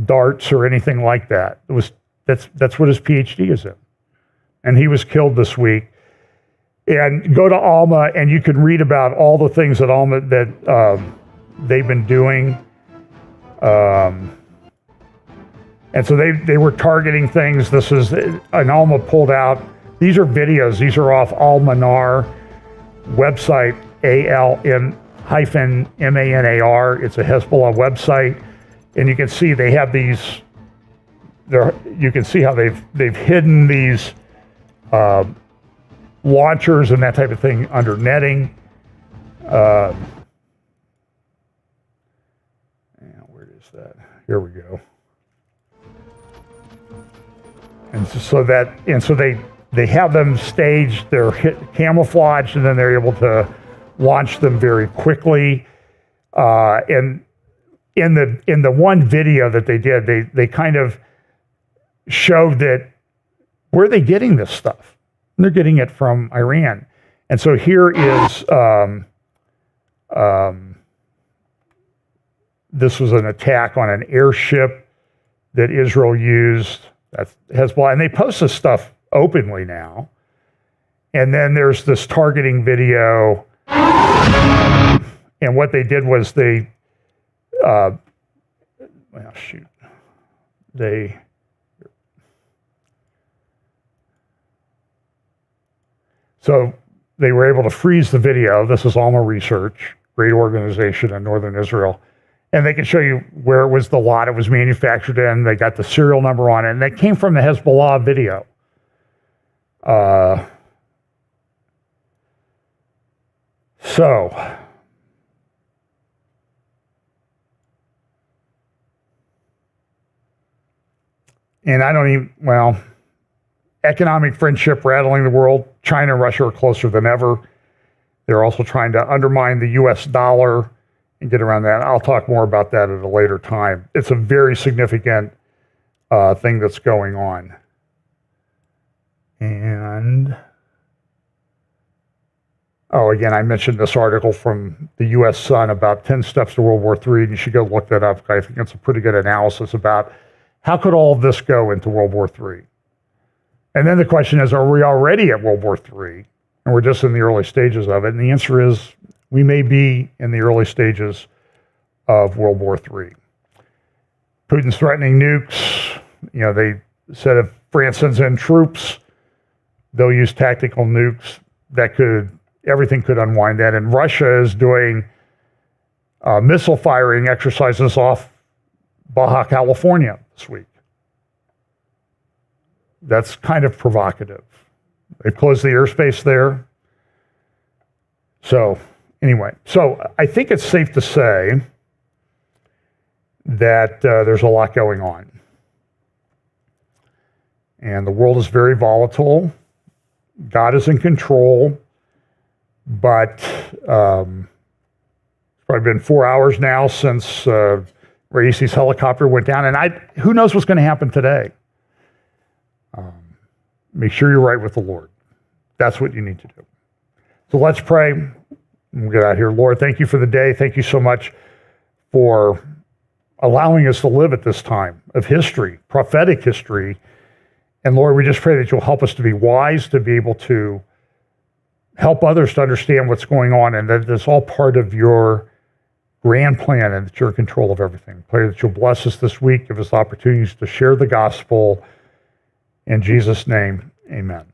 darts or anything like that. That's what his PhD is in. And he was killed this week. And go to Alma, and you can read about all the things that Alma they've been doing. And so they were targeting things. This is an Alma pulled out. These are videos. These are off Al-Manar website, ALM-MANAR. It's a Hezbollah website, and you can see they have these. You can see how they've hidden these launchers and that type of thing under netting. Where is that? Here we go. And so they have them staged, they're camouflaged, and then they're able to launch them very quickly. And in the one video that they did, they kind of showed that where are they getting this stuff? And they're getting it from Iran. And so here is this was an attack on an airship that Israel used. That's Hezbollah, and they post this stuff openly now. And then there's this targeting video, and what they did was they were able to freeze the video. This is Alma Research, great organization in northern Israel. And they can show you where it was the lot it was manufactured in. They got the serial number on it. And that came from the Hezbollah video. And I don't even, economic friendship rattling the world. China and Russia are closer than ever. They're also trying to undermine the U.S. dollar and get around that. I'll talk more about that at a later time. It's a very significant thing that's going on. And, again, I mentioned this article from the U.S. Sun about 10 steps to World War III, and you should go look that up. I think it's a pretty good analysis about how could all of this go into World War III. And then the question is, are we already at World War III? And we're just in the early stages of it. And the answer is, we may be in the early stages of World War III. Putin's threatening nukes. They said if France sends in troops, they'll use tactical nukes. Everything could unwind that. And Russia is doing missile firing exercises off Baja California this week. That's kind of provocative. They've closed the airspace there. So I think it's safe to say that there's a lot going on. And the world is very volatile. God is in control. But it's probably been 4 hours now since Raisi's helicopter went down. And who knows what's going to happen today. Make sure you're right with the Lord. That's what you need to do. So let's pray. We'll get out here. Lord, thank you for the day. Thank you so much for allowing us to live at this time of history, prophetic history. And Lord, we just pray that you'll help us to be wise, to be able to help others to understand what's going on, and that it's all part of your grand plan and that you're in control of everything. Pray that you'll bless us this week, give us opportunities to share the gospel. In Jesus' name, amen.